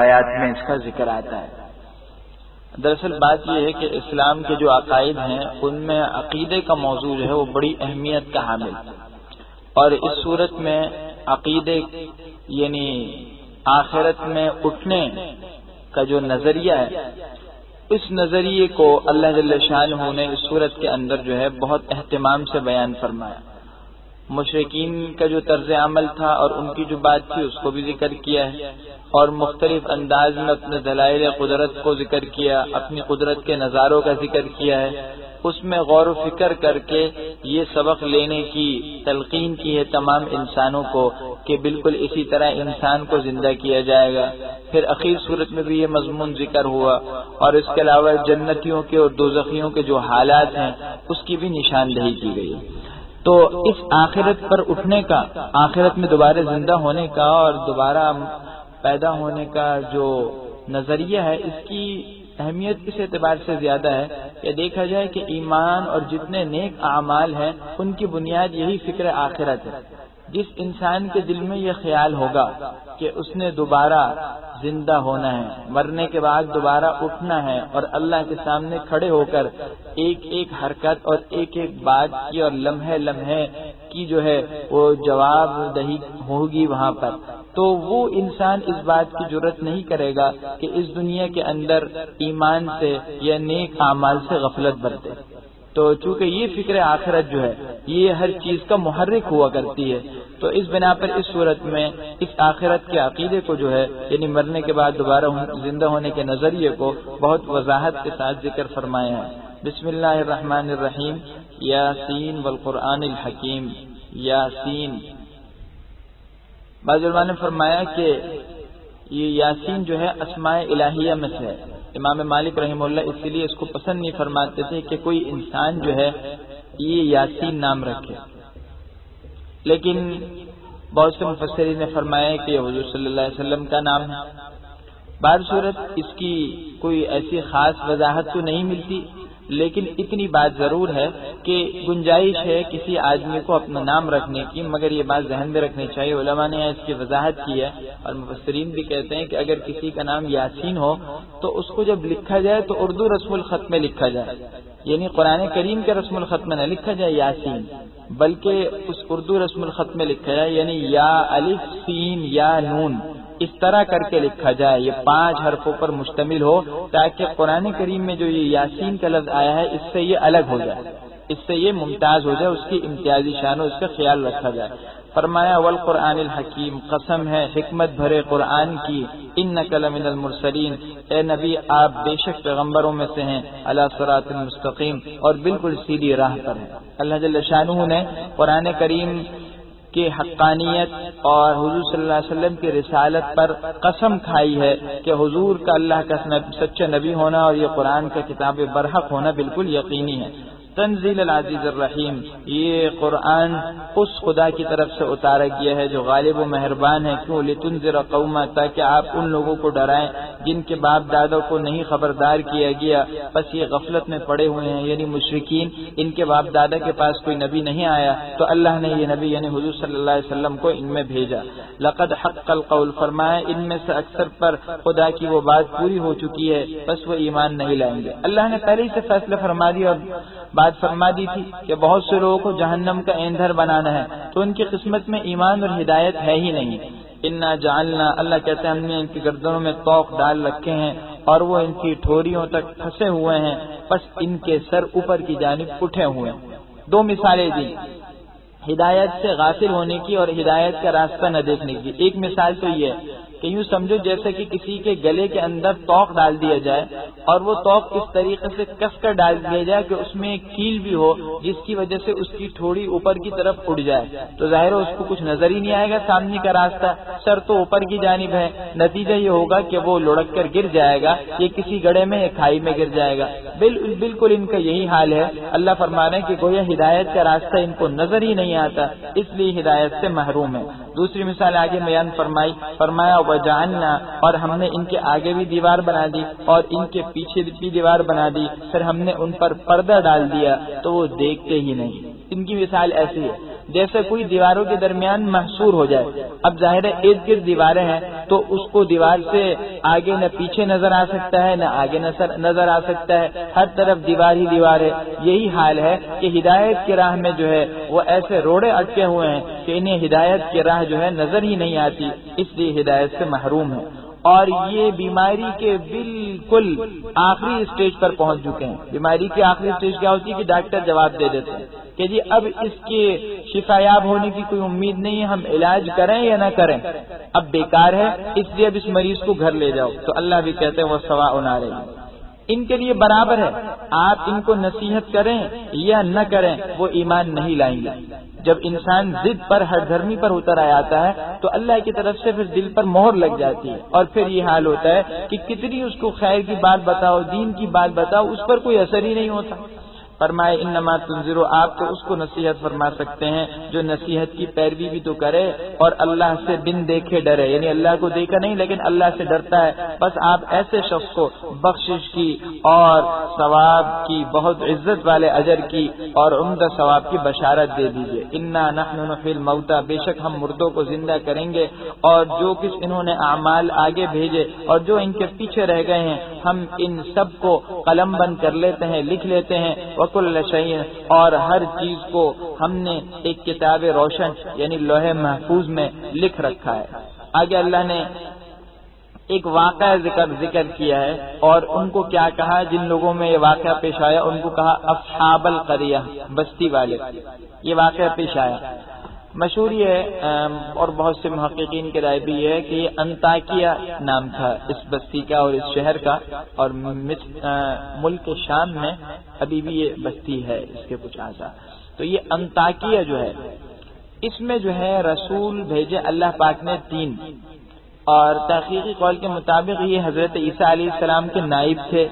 آیات میں اس کا ذکر آتا ہے۔ دراصل بات یہ ہے کہ اسلام کے جو عقائد ہیں ان میں عقیدے کا موضوع جو ہے وہ بڑی اہمیت کا حامل ہے، اور اس صورت میں عقیدے یعنی آخرت میں اٹھنے کا جو نظریہ ہے، اس نظریے کو اللہ جل شانہ نے اس صورت کے اندر جو ہے بہت اہتمام سے بیان فرمایا۔ مشرکین کا جو طرز عمل تھا اور ان کی جو بات تھی اس کو بھی ذکر کیا ہے، اور مختلف انداز میں اپنے دلائل قدرت کو ذکر کیا، اپنی قدرت کے نظاروں کا ذکر کیا ہے۔ اس میں غور و فکر کر کے یہ سبق لینے کی تلقین کی ہے تمام انسانوں کو کہ بالکل اسی طرح انسان کو زندہ کیا جائے گا۔ پھر اخیر صورت میں بھی یہ مضمون ذکر ہوا، اور اس کے علاوہ جنتیوں کے اور دوزخیوں کے جو حالات ہیں اس کی بھی نشاندہی کی گئی۔ تو اس آخرت پر اٹھنے کا، آخرت میں دوبارہ زندہ ہونے کا اور دوبارہ پیدا ہونے کا جو نظریہ ہے، اس کی اہمیت اس اعتبار سے زیادہ ہے کہ دیکھا جائے کہ ایمان اور جتنے نیک اعمال ہیں ان کی بنیاد یہی فکر آخرت ہے۔ جس انسان کے دل میں یہ خیال ہوگا کہ اس نے دوبارہ زندہ ہونا ہے، مرنے کے بعد دوبارہ اٹھنا ہے اور اللہ کے سامنے کھڑے ہو کر ایک ایک حرکت اور ایک ایک بات کی اور لمحے لمحے کی جو ہے وہ جواب دہی ہوگی وہاں پر، تو وہ انسان اس بات کی جرات نہیں کرے گا کہ اس دنیا کے اندر ایمان سے یا نیک اعمال سے غفلت برتے۔ تو چونکہ یہ فکر آخرت جو ہے یہ ہر چیز کا محرک ہوا کرتی ہے، تو اس بنا پر اس صورت میں اس آخرت کے عقیدے کو جو ہے یعنی مرنے کے بعد دوبارہ زندہ ہونے کے نظریے کو بہت وضاحت کے ساتھ ذکر فرمایا ہے۔ بسم اللہ الرحمن الرحیم، یاسین والقرآن الحکیم۔ یاسین، بعض علماء نے فرمایا کہ یہ یاسین جو ہے اسماء الہیہ میں سے ہے۔ امام مالک رحمہ اللہ اسی لیے اس کو پسند نہیں فرماتے تھے کہ کوئی انسان جو ہے یہ یاسین نام رکھے، لیکن بہت سے مفسرین نے فرمایا کہ یہ حضور صلی اللہ علیہ وسلم کا نام ہے۔ بعض صورت اس کی کوئی ایسی خاص وضاحت تو نہیں ملتی، لیکن اتنی بات ضرور ہے کہ گنجائش ہے کسی آدمی کو اپنا نام رکھنے کی، مگر یہ بات ذہن میں رکھنی چاہیے۔ علماء نے اس کی وضاحت کی ہے اور مفسرین بھی کہتے ہیں کہ اگر کسی کا نام یاسین ہو تو اس کو جب لکھا جائے تو اردو رسم الخط میں لکھا جائے، یعنی قرآن کریم کے رسم الخط میں نہ لکھا جائے یاسین، بلکہ اس اردو رسم الخط میں لکھا جائے، یعنی یا الف سین یا نون، اس طرح کر کے لکھا جائے، یہ 5 حرفوں پر مشتمل ہو، تاکہ قرآن کریم میں جو یہ یاسین کا لفظ آیا ہے اس سے یہ الگ ہو جائے، اس سے یہ ممتاز ہو جائے، اس کی امتیازی شان و اس کا خیال رکھا جائے۔ فرمایا والقرآن الحکیم، قسم ہے حکمت بھرے قرآن کی، انک لمن المرسلین، اے نبی آپ بے شک پیغمبروں میں سے ہیں، علی صراط مستقیم، اور بالکل سیدھی راہ پر ہیں۔ اللہ جل شانہ نے قرآن کریم کی حقانیت اور حضور صلی اللہ علیہ وسلم کی رسالت پر قسم کھائی ہے کہ حضور کا اللہ کا سچا نبی ہونا اور یہ قرآن کا کتاب برحق ہونا بالکل یقینی ہے۔ تنزیل العزیز الرحیم، یہ قرآن اس خدا کی طرف سے اتارا گیا ہے جو غالب و مہربان ہے۔ کیوں؟ لتنذر قوما، تاکہ آپ ان لوگوں کو ڈرائیں جن کے باپ دادا کو نہیں خبردار کیا گیا، بس یہ غفلت میں پڑے ہوئے ہیں، یعنی مشرکین، ان کے باپ دادا کے پاس کوئی نبی نہیں آیا تو اللہ نے یہ نبی یعنی حضور صلی اللہ علیہ وسلم کو ان میں بھیجا۔ لقد حق القول، فرمایا ان میں سے اکثر پر خدا کی وہ بات پوری ہو چکی ہے، بس وہ ایمان نہیں لائیں گے۔ اللہ نے پہلے ہی سے فیصلہ فرما دیا اور بات فرما دی تھی کہ بہت سے لوگوں کو جہنم کا ایندھن بنانا ہے، تو ان کی قسمت میں ایمان اور ہدایت ہے ہی نہیں۔ انا جعلنا، اللہ کہتے ہیں ہم نے ان کی گردنوں میں طوق ڈال رکھے ہیں اور وہ ان کی ٹھوریوں تک پھنسے ہوئے ہیں، بس ان کے سر اوپر کی جانب اٹھے ہوئے ہیں۔ 2 مثالیں دی، ہدایت سے غافل ہونے کی اور ہدایت کا راستہ نہ دیکھنے کی۔ ایک مثال تو یہ ہے کہ یوں سمجھو جیسے کہ کسی کے گلے کے اندر توق ڈال دیا جائے اور وہ توق اس طریقے سے کس کر ڈال دیا جائے کہ اس میں ایک کیل بھی ہو جس کی وجہ سے اس کی ٹھوڑی اوپر کی طرف اڑ جائے، تو ظاہر ہے اس کو کچھ نظر ہی نہیں آئے گا سامنے کا راستہ، سر تو اوپر کی جانب ہے، نتیجہ یہ ہوگا کہ وہ لڑک کر گر جائے گا، یہ کسی گڑھے میں یا کھائی میں گر جائے گا۔ بالکل ان کا یہی حال ہے۔ اللہ فرما رہے ہیں کہ گویا ہدایت کا راستہ ان کو نظر ہی نہیں آتا، اس لیے ہدایت سے محروم ہے۔ دوسری مثال آگے بیان فرمایا وجعلنا، اور ہم نے ان کے آگے بھی دیوار بنا دی اور ان کے پیچھے بھی دیوار بنا دی، پھر ہم نے ان پر پردہ ڈال دیا تو وہ دیکھتے ہی نہیں۔ ان کی مثال ایسی ہے جیسے کوئی دیواروں کے درمیان محصور ہو جائے. اب ظاہر ہے ارد گرد دیواریں ہیں تو اس کو دیوار سے آگے نہ پیچھے نظر آ سکتا ہے نہ آگے نظر آ سکتا ہے, ہر طرف دیوار ہی دیوار ہے. یہی حال ہے کہ ہدایت کی راہ میں جو ہے وہ ایسے روڑے اٹکے ہوئے ہیں کہ انہیں ہدایت کی راہ جو ہے نظر ہی نہیں آتی, اس لیے ہدایت سے محروم ہے. اور یہ بیماری کے بالکل آخری اسٹیج پر پہنچ چکے ہیں. بیماری کی آخری اسٹیج کیا ہوتی ہے کہ ڈاکٹر جواب دے دیتے ہیں کہ جی اب اس کے شفایاب ہونے کی کوئی امید نہیں ہے, ہم علاج کریں یا نہ کریں, اب بیکار ہے, اس لیے اب اس مریض کو گھر لے جاؤ. تو اللہ بھی کہتے ہیں وہ سواء علیہم, ان کے لیے برابر ہے, آپ ان کو نصیحت کریں یا نہ کریں وہ ایمان نہیں لائیں گے. جب انسان ضد پر ہر دھرمی پر اتر آتا ہے تو اللہ کی طرف سے پھر دل پر مہر لگ جاتی ہے, اور پھر یہ حال ہوتا ہے کہ کتنی اس کو خیر کی بات بتاؤ, دین کی بات بتاؤ, اس پر کوئی اثر ہی نہیں ہوتا. فرمائے انما تنذروا, آپ تو اس کو نصیحت فرما سکتے ہیں جو نصیحت کی پیروی بھی تو کرے اور اللہ سے بن دیکھے ڈرے, یعنی اللہ کو دیکھا نہیں لیکن اللہ سے ڈرتا ہے. بس آپ ایسے شخص کو بخشش کی اور ثواب کی, بہت عزت والے اجر کی اور عمدہ ثواب کی بشارت دے دیجئے. انا نحن نحیی الموتى, بے شک ہم مردوں کو زندہ کریں گے, اور جو کچھ انہوں نے اعمال آگے بھیجے اور جو ان کے پیچھے رہ گئے ہیں ہم ان سب کو قلم بند کر لیتے ہیں, لکھ لیتے ہیں. وکل شیء, اور ہر چیز کو ہم نے ایک کتاب روشن یعنی لوح محفوظ میں لکھ رکھا ہے. آگے اللہ نے ایک واقعہ ذکر کیا ہے, اور ان کو کیا کہا, جن لوگوں میں یہ واقعہ پیش آیا ان کو کہا اصحاب القریہ, بستی والے. یہ واقعہ پیش آیا, مشہور یہ اور بہت سے محققین کی رائے بھی یہ ہے کہ یہ انطاکیہ نام تھا اس بستی کا اور اس شہر کا, اور ملک شام میں ابھی بھی یہ بستی ہے اس کے کچھ اعضاء. تو یہ انطاکیہ جو ہے اس میں جو ہے رسول بھیجے اللہ پاک نے 3, اور تحقیقی قول کے مطابق یہ حضرت عیسیٰ علیہ السلام کے نائب تھے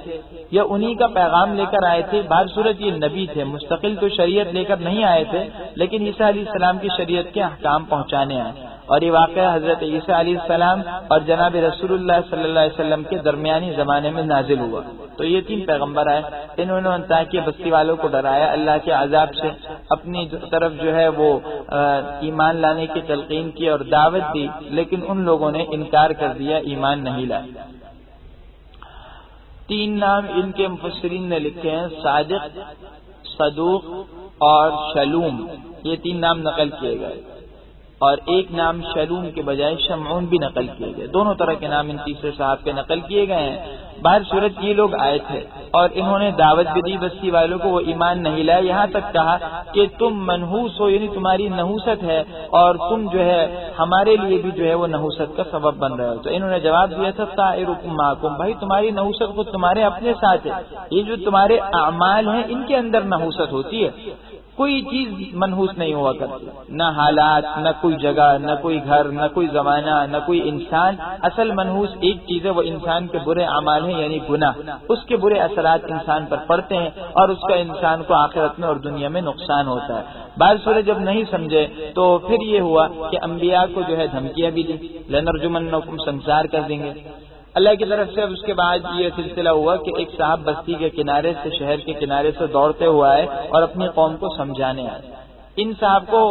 یا انہی کا پیغام لے کر آئے تھے. بہر صورت یہ نبی تھے, مستقل تو شریعت لے کر نہیں آئے تھے لیکن عیسیٰ علیہ السلام کی شریعت کے احکام پہنچانے آئے. اور یہ واقعہ حضرت عیسیٰ علیہ السلام اور جناب رسول اللہ صلی اللہ علیہ وسلم کے درمیانی زمانے میں نازل ہوا. تو یہ 3 پیغمبر آئے, انہوں نے انطاکیہ بستی والوں کو ڈرایا اللہ کے عذاب سے, اپنی طرف جو ہے وہ ایمان لانے کی تلقین کی اور دعوت دی, لیکن ان لوگوں نے انکار کر دیا, ایمان نہیں لائے. 3 نام ان کے مفسرین نے لکھے ہیں, صادق, صدوق اور شلوم. یہ 3 نام نقل کیے گئے, اور ایک نام شلوم کے بجائے شمعون بھی نقل کیے گئے. دونوں طرح کے نام ان تیسرے صاحب کے نقل کیے گئے ہیں. بہر صورت یہ لوگ آئے تھے اور انہوں نے دعوت بھی دی بستی والوں کو, وہ ایمان نہیں لائے. یہاں تک کہا کہ تم منحوس ہو, یعنی تمہاری نحوست ہے اور تم جو ہے ہمارے لیے بھی جو ہے وہ نحوست کا سبب بن رہے ہو. تو انہوں نے جواب دیا تھا طائرکم معکم, بھائی تمہاری نحوست کو تمہارے اپنے ساتھ ہے, یہ جو تمہارے اعمال ہیں ان کے اندر نحوست ہوتی ہے, کوئی چیز منحوس نہیں ہوا کرتی, نہ حالات, نہ کوئی جگہ, نہ کوئی گھر, نہ کوئی زمانہ, نہ کوئی انسان. اصل منحوس ایک چیز ہے, وہ انسان کے برے اعمال ہیں یعنی گناہ. اس کے برے اثرات انسان پر پڑتے ہیں اور اس کا انسان کو آخرت میں اور دنیا میں نقصان ہوتا ہے. بعض صورت جب نہیں سمجھے تو پھر یہ ہوا کہ انبیاء کو جو ہے دھمکیاں بھی دی, لنرجمنکم, سنسار کر دیں گے اللہ کی طرف سے. اب اس کے بعد یہ سلسلہ ہوا کہ ایک صاحب بستی کے کنارے سے, شہر کے کنارے سے دوڑتے ہوئے آئے اور اپنی قوم کو سمجھانے آئے. ان صاحب کو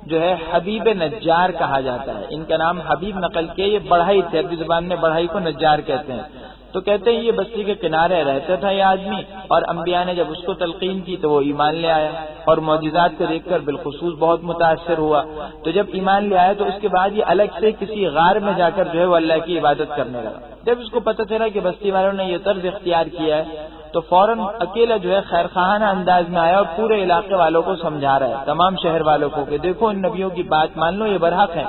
جو ہے حبیب نجار کہا جاتا ہے, ان کا نام حبیب نقل کیا, یہ بڑھائی تھے, عربی زبان میں بڑھائی کو نجار کہتے ہیں. تو کہتے ہیں یہ بستی کے کنارے رہتا تھا یہ آدمی, اور انبیاء نے جب اس کو تلقین کی تو وہ ایمان لے آیا اور معجزات کو دیکھ کر بالخصوص بہت متاثر ہوا. تو جب ایمان لے آیا تو اس کے بعد یہ الگ سے کسی غار میں جا کر جو ہے وہ اللہ کی عبادت کرنے لگا. جب اس کو پتہ چلا کہ بستی والوں نے یہ طرز اختیار کیا ہے تو فوراً اکیلا جو ہے خیر خواہانہ انداز میں آیا اور پورے علاقے والوں کو سمجھا رہا ہے, تمام شہر والوں کو, کہ دیکھو ان نبیوں کی بات مان لو, یہ برحق ہے.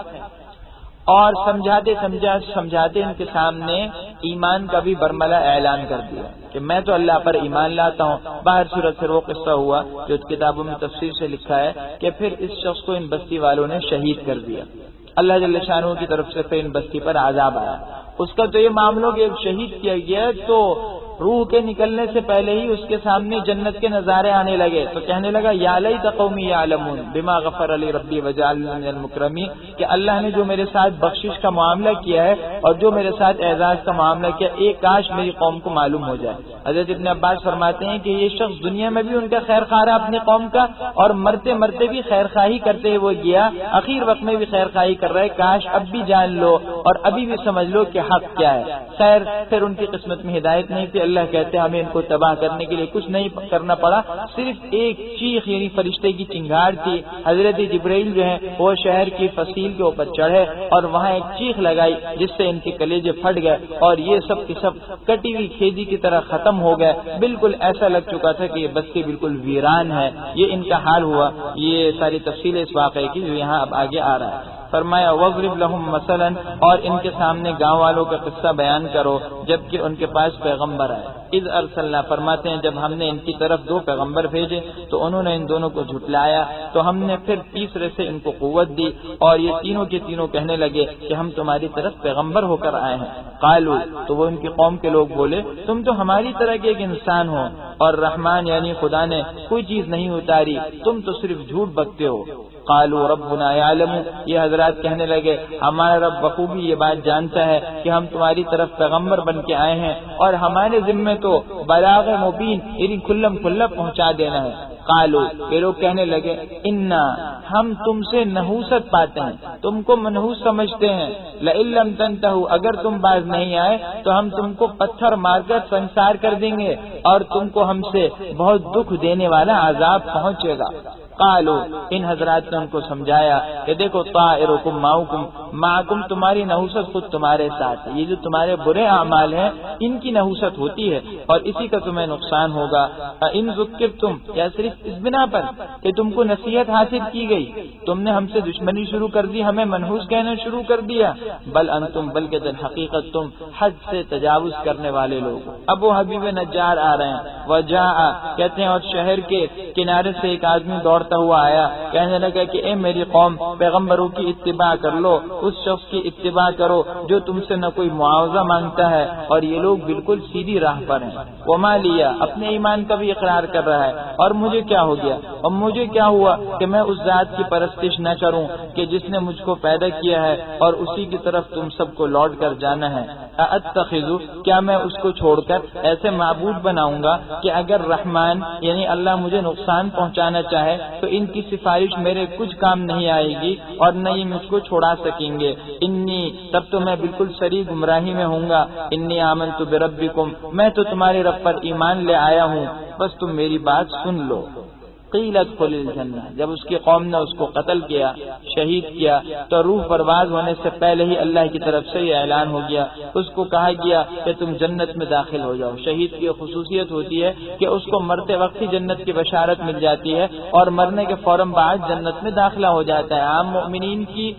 اور سمجھاتے ان کے سامنے ایمان کا بھی برملا اعلان کر دیا کہ میں تو اللہ پر ایمان لاتا ہوں. باہر صورت پھر وہ قصہ ہوا جو کتابوں میں تفسیر سے لکھا ہے کہ پھر اس شخص کو ان بستی والوں نے شہید کر دیا. اللہ جل شانہ کی طرف سے پھر ان بستی پر عذاب آیا. اس کا تو یہ معاملہ کہ ایک شہید کیا گیا تو روح کے نکلنے سے پہلے ہی اس کے سامنے جنت کے نظارے آنے لگے تو کہنے لگا یا لیت قومی یعلمون بما غفر لی ربی وجعلنی من المکرمین، کہ اللہ نے جو میرے ساتھ بخشش کا معاملہ کیا ہے اور جو میرے ساتھ اعزاز کا معاملہ کیا، ایک کاش میری قوم کو معلوم ہو جائے۔ حضرت ابن عباس فرماتے ہیں کہ یہ شخص دنیا میں بھی ان کا خیر خواہ رہا اپنی قوم کا، اور مرتے مرتے بھی خیر خواہی کرتے ہوئے گیا، اخیر وقت میں بھی خیر خواہی کر رہے، کاش اب بھی جان لو اور ابھی بھی سمجھ لو کہ حق کیا ہے۔ خیر پھر ان کی قسمت میں ہدایت نہیں تھی، اللہ کہتے ہیں ہمیں ان کو تباہ کرنے کے لیے کچھ نہیں کرنا پڑا، صرف ایک چیخ یعنی فرشتے کی چنگھاڑ تھی۔ حضرت جبرائیل جو ہے وہ شہر کی فصیل کے اوپر چڑھے اور وہاں ایک چیخ لگائی جس سے ان کے کلیجے پھٹ گئے اور یہ سب کی سب کٹی ہوئی کھیتی کی طرح ختم ہو گئے، بالکل ایسا لگ چکا تھا کہ یہ بستی بالکل ویران ہے، یہ ان کا حال ہوا۔ یہ ساری تفصیل اس واقعے کی جو یہاں اب آگے آ رہا ہے۔ فرمایا وَاضْرِبْ لَهُمْ مَثَلًا، اور ان کے سامنے گاؤں والوں کا قصہ بیان کرو جبکہ ان کے پاس پیغمبر آئے۔ اذ ارسلنا، فرماتے ہیں جب ہم نے ان کی طرف 2 پیغمبر بھیجے تو انہوں نے ان دونوں کو جھٹلایا، تو ہم نے پھر تیسرے سے ان کو قوت دی اور یہ تینوں کے تینوں کہنے لگے کہ ہم تمہاری طرف پیغمبر ہو کر آئے ہیں۔ قالوا، تو وہ ان کی قوم کے لوگ بولے تم تو ہماری طرح کے ایک انسان ہو اور رحمان یعنی خدا نے کوئی چیز نہیں اتاری، تم تو صرف جھوٹ بکتے ہو۔ قالوا ربنا یعلم، یہ حضرات کہنے لگے ہمارا رب بخوبی یہ بات جانتا ہے کہ ہم تمہاری طرف پیغمبر بن کے آئے ہیں اور ہمارے ذمے تو بلاغ مبین یعنی کھلم کھلا پہنچا دینا ہے۔ قالوا، یہ لوگ کہنے لگے انا، ہم تم سے نحوست پاتے ہیں، تم کو منحوس سمجھتے ہیں، لئن لم تنتہوا، اگر تم باز نہیں آئے تو ہم تم کو پتھر مار کر سنسار کر دیں گے اور تم کو ہم سے بہت دکھ دینے والا عذاب پہنچے گا۔ قالوا، ان حضرات نے ان کو سمجھایا کہ دیکھو طائرکم معکم، تمہاری نحوست خود تمہارے ساتھ ہے، یہ جو تمہارے برے اعمال ہیں ان کی نحوست ہوتی ہے اور اسی کا تمہیں نقصان ہوگا۔ ان ذکرتم، یا صرف اس بنا پر کہ تم کو نصیحت حاصل کی گئی تم نے ہم سے دشمنی شروع کر دی، ہمیں منحوس کہنا شروع کر دیا، بل انتم، بلکہ در حقیقت تم حد سے تجاوز کرنے والے لوگ۔ اب وہ حبیب نجار آ رہے ہیں، وجاء، کہتے ہیں اور شہر کے کنارے سے ایک آدمی دوڑتا ہوا آیا، کہنے لگا کہ اے میری قوم، پیغمبروں کی اتباع کر لو، اس شخص کی اتباع کرو جو تم سے نہ کوئی معاوضہ مانگتا ہے اور یہ لوگ بالکل سیدھی راہ پر ہیں۔ وما لیا، اپنے ایمان کا بھی اقرار کر رہا ہے، اور مجھے کیا ہو گیا، اور مجھے کیا ہوا کہ میں اس ذات کی پرستش نہ کروں کہ جس نے مجھ کو پیدا کیا ہے اور اسی کی طرف تم سب کو لوٹ کر جانا ہے۔ اتخذ، کیا میں اس کو چھوڑ کر ایسے معبود بناؤں گا کہ اگر رحمان یعنی اللہ مجھے نقصان پہنچانا چاہے تو ان کی سفارش میرے کچھ کام نہیں آئے گی اور نہ ہی مجھ کو چھوڑا سکیں گے۔ انی، تب تو میں بالکل سری گمراہی میں ہوں گا۔ انی آمنت بربکم، میں تو تمہارے رب پر ایمان لے آیا ہوں، بس تم میری بات سن لو۔ قیل ادخل الجنہ، جب اس کی قوم نے اس کو قتل کیا، شہید کیا، تو روح پرواز ہونے سے پہلے ہی اللہ کی طرف سے یہ اعلان ہو گیا، اس کو کہا گیا کہ تم جنت میں داخل ہو جاؤ۔ شہید کی خصوصیت ہوتی ہے کہ اس کو مرتے وقت ہی جنت کی بشارت مل جاتی ہے اور مرنے کے فوراً بعد جنت میں داخلہ ہو جاتا ہے۔ عام مومنین کی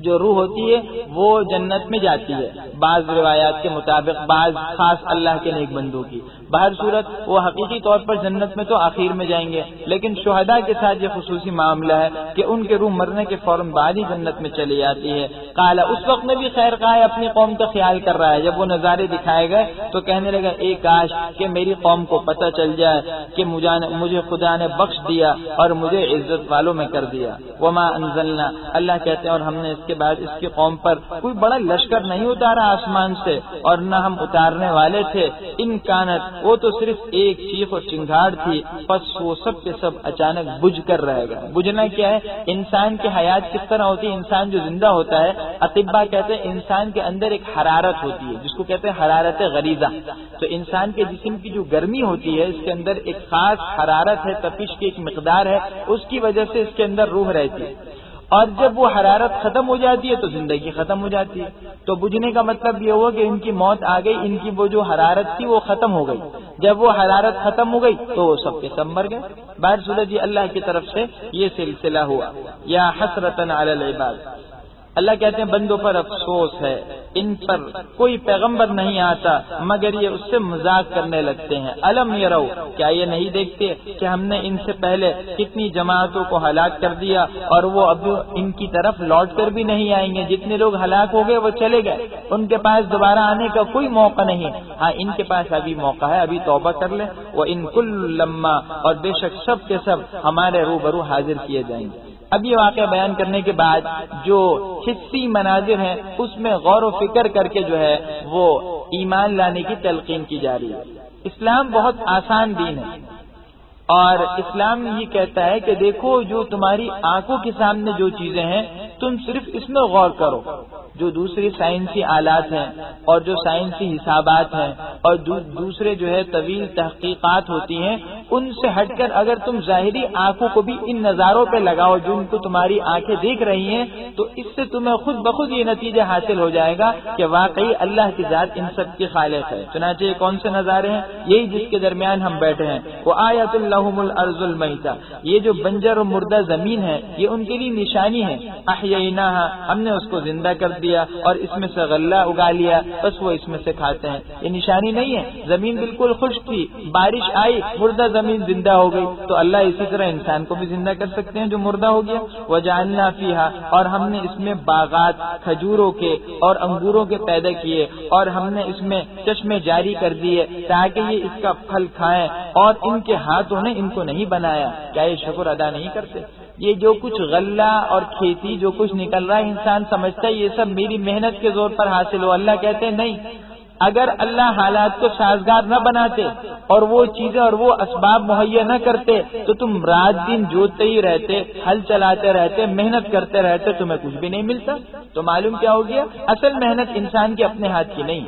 جو روح ہوتی ہے وہ جنت میں جاتی ہے، بعض روایات کے مطابق، بعض خاص اللہ کے نیک بندوں کی۔ بہر صورت وہ حقیقی طور پر جنت میں تو آخر میں جائیں گے، لیکن شہداء کے ساتھ یہ خصوصی معاملہ ہے کہ ان کے روح مرنے کے فوراً بعد ہی جنت میں چلی جاتی ہے۔ قال، اس وقت میں بھی خیر خواہ اپنی قوم کا خیال کر رہا ہے، جب وہ نظارے دکھائے گئے تو کہنے لگا اے کاش کہ میری قوم کو پتہ چل جائے کہ مجھے خدا نے بخش دیا اور مجھے عزت والوں میں کر دیا۔ وما انزلنا، اللہ کہتے ہیں اور ہم نے اس کے بعد اس کی قوم پر کوئی بڑا لشکر نہیں اتارا آسمان سے اور نہ ہم اتارنے والے تھے۔ ان کانت، وہ تو صرف ایک چیخ اور چنگھاڑ تھی، پس وہ سب کے سب اچانک بجھ کر رہ گئے۔ بجھنا کیا ہے؟ انسان کی حیات کس طرح ہوتی ہے؟ انسان جو زندہ ہوتا ہے، اطباء کہتے ہیں انسان کے اندر ایک حرارت ہوتی ہے جس کو کہتے ہیں حرارت غریزہ۔ تو انسان کے جسم کی جو گرمی ہوتی ہے اس کے اندر ایک خاص حرارت ہے، تپش کی ایک مقدار ہے، اس کی وجہ سے اس کے اندر روح رہتی ہے، اور جب وہ حرارت ختم ہو جاتی ہے تو زندگی ختم ہو جاتی ہے۔ تو بجھنے کا مطلب یہ ہوا کہ ان کی موت آ گئی، ان کی وہ جو حرارت تھی وہ ختم ہو گئی۔ جب وہ حرارت ختم ہو گئی تو وہ سب کے سب مر گئے۔ بہر صورت یہ اللہ کی طرف سے یہ سلسلہ ہوا۔ یا حسرتن علی العباد، اللہ کہتے ہیں بندوں پر افسوس ہے، ان پر کوئی پیغمبر نہیں آتا مگر یہ اس سے مذاق کرنے لگتے ہیں۔ الم یرو، کیا یہ نہیں دیکھتے کہ ہم نے ان سے پہلے کتنی جماعتوں کو ہلاک کر دیا اور وہ اب ان کی طرف لوٹ کر بھی نہیں آئیں گے۔ جتنے لوگ ہلاک ہو گئے وہ چلے گئے، ان کے پاس دوبارہ آنے کا کوئی موقع نہیں۔ ہاں ان کے پاس ابھی موقع ہے، ابھی توبہ کر لیں۔ وَإِن كُلٌّ لَمَّا، اور بے شک سب کے سب ہمارے روبرو حاضر کیے جائیں گے۔ اب یہ واقعہ بیان کرنے کے بعد جو حسی مناظر ہیں اس میں غور و فکر کر کے جو ہے وہ ایمان لانے کی تلقین کی جا رہی ہے۔ اسلام بہت آسان دین ہے اور اسلام یہ کہتا ہے کہ دیکھو جو تمہاری آنکھوں کے سامنے جو چیزیں ہیں تم صرف اس میں غور کرو۔ جو دوسری سائنسی آلات ہیں اور جو سائنسی حسابات ہیں اور دوسرے جو ہے طویل تحقیقات ہوتی ہیں ان سے ہٹ کر اگر تم ظاہری آنکھوں کو بھی ان نظاروں پہ لگاؤ جو ان کو تمہاری آنکھیں دیکھ رہی ہیں تو اس سے تمہیں خود بخود یہ نتیجہ حاصل ہو جائے گا کہ واقعی اللہ کی ذات ان سب کی خالق ہے۔ چنانچہ یہ کون سے نظارے ہیں؟ یہی جس کے درمیان ہم بیٹھے ہیں۔ وہ آیۃ لہم الارض المیتہ، یہ جو بنجر اور مردہ زمین ہے یہ ان کے لیے نشانی ہے۔ احییناہا، ہم نے اس کو زندہ کر دیا اور اس میں سے غلہ اگا لیا، بس وہ اس میں سے کھاتے ہیں۔ یہ نشانی نہیں ہے؟ زمین بالکل خشک تھی، بارش آئی، مردہ زمین زندہ ہو گئی، تو اللہ اسی طرح انسان کو بھی زندہ کر سکتے ہیں جو مردہ ہو گیا۔ وجعلنا فیہا، اور ہم نے اس میں باغات کھجوروں کے اور انگوروں کے پیدا کیے اور ہم نے اس میں چشمے جاری کر دیے تاکہ یہ اس کا پھل کھائیں، اور ان کے ہاتھوں نے ان کو نہیں بنایا۔ کیا یہ شکر ادا نہیں کرتے؟ یہ جو کچھ غلہ اور کھیتی جو کچھ نکل رہا ہے انسان سمجھتا ہے یہ سب میری محنت کے زور پر حاصل ہو۔ اللہ کہتے ہیں نہیں، اگر اللہ حالات کو سازگار نہ بناتے اور وہ چیزیں اور وہ اسباب مہیا نہ کرتے تو تم رات دن جوتتے ہی رہتے، ہل چلاتے رہتے، محنت کرتے رہتے، تمہیں کچھ بھی نہیں ملتا۔ تو معلوم کیا ہو گیا؟ اصل محنت انسان کے اپنے ہاتھ کی نہیں،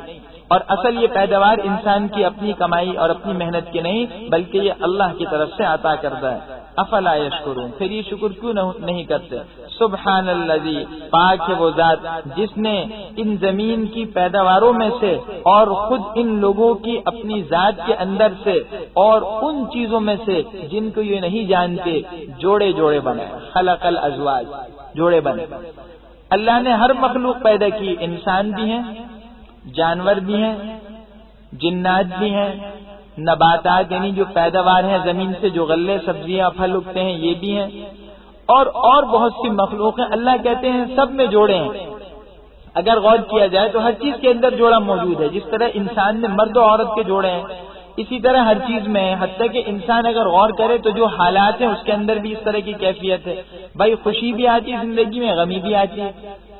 اور اصل یہ پیداوار انسان کی اپنی کمائی اور اپنی محنت کی نہیں بلکہ یہ اللہ کی طرف سے عطا کردہ ہے۔ افلا یشکرون، پھر یہ شکر کیوں نہیں کرتے؟ سبحان الذی، پاک ہے وہ ذات جس نے ان زمین کی پیداواروں میں سے اور خود ان لوگوں کی اپنی ذات کے اندر سے اور ان چیزوں میں سے جن کو یہ نہیں جانتے جوڑے جوڑے بنائے۔ خلق الازواج، جوڑے بنے۔ اللہ نے ہر مخلوق پیدا کی، انسان بھی ہیں، جانور بھی ہیں، جنات بھی ہیں، نباتات یعنی جو پیداوار ہیں زمین سے جو غلے سبزیاں پھل اگتے ہیں یہ بھی ہیں، اور بہت سی مخلوق ہیں۔ اللہ کہتے ہیں سب میں جوڑے ہیں۔ اگر غور کیا جائے تو ہر چیز کے اندر جوڑا موجود ہے۔ جس طرح انسان میں مرد و عورت کے جوڑے ہیں اسی طرح ہر چیز میں ہے، حتیٰ کہ انسان اگر غور کرے تو جو حالات ہیں اس کے اندر بھی اس طرح کی کیفیت ہے۔ بھائی خوشی بھی آتی ہے زندگی میں، غمی بھی آتی ہے،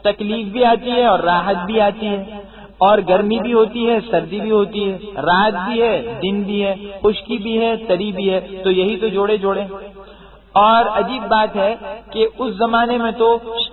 تکلیف بھی آتی ہے اور راحت بھی آتی ہے، اور گرمی بھی ہوتی ہے، سردی بھی ہوتی ہے، رات بھی ہے، دن بھی ہے، خشکی بھی ہے، تری بھی ہے۔ تو یہی تو جوڑے جوڑے۔ اور عجیب بات ہے کہ اس زمانے میں تو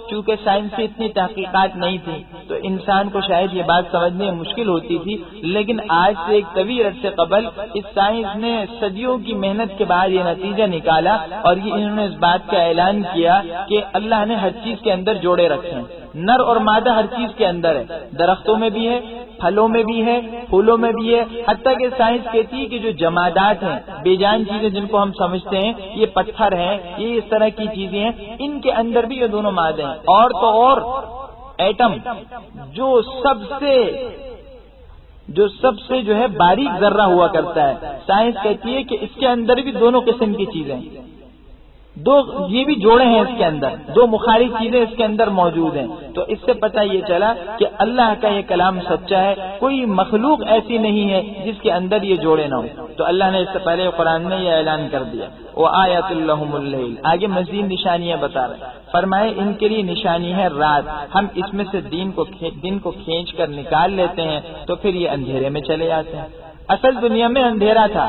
چونکہ سائنس سے اتنی تحقیقات نہیں تھی تو انسان کو شاید یہ بات سمجھنے مشکل ہوتی تھی، لیکن آج سے ایک طویل عرصے قبل اس سائنس نے صدیوں کی محنت کے بعد یہ نتیجہ نکالا اور یہ انہوں نے اس بات کا اعلان کیا کہ اللہ نے ہر چیز کے اندر جوڑے رکھے ہیں۔ نر اور مادہ ہر چیز کے اندر ہے، درختوں میں بھی ہے، پھلوں میں بھی ہے، پھولوں میں بھی ہے، حتیٰ کہ سائنس کہتی ہے کہ جو جمادات ہیں، بے جان چیزیں جن کو ہم سمجھتے ہیں، یہ پتھر ہیں، یہ اس طرح کی چیزیں ہیں، ان کے اندر بھی یہ دونوں مادے ہیں۔ اور تو اور ایٹم جو سب سے جو ہے باریک ذرہ ہوا کرتا ہے، سائنس کہتی ہے کہ اس کے اندر بھی دونوں قسم کی چیزیں ہیں، یہ بھی جوڑے ہیں، اس کے اندر دو مخالف چیزیں اس کے اندر موجود ہیں۔ تو اس سے پتہ یہ چلا کہ اللہ کا یہ کلام سچا ہے، کوئی مخلوق ایسی نہیں ہے جس کے اندر یہ جوڑے نہ ہو۔ تو اللہ نے اس سے پہلے قرآن میں یہ اعلان کر دیا، وآیۃ لہم اللیل، آگے مزید نشانیاں بتا رہے، فرمائے ان کے لیے نشانی ہے رات، ہم اس میں سے دن کو کھینچ کر نکال لیتے ہیں تو پھر یہ اندھیرے میں چلے جاتے ہیں۔ اصل دنیا میں اندھیرا تھا،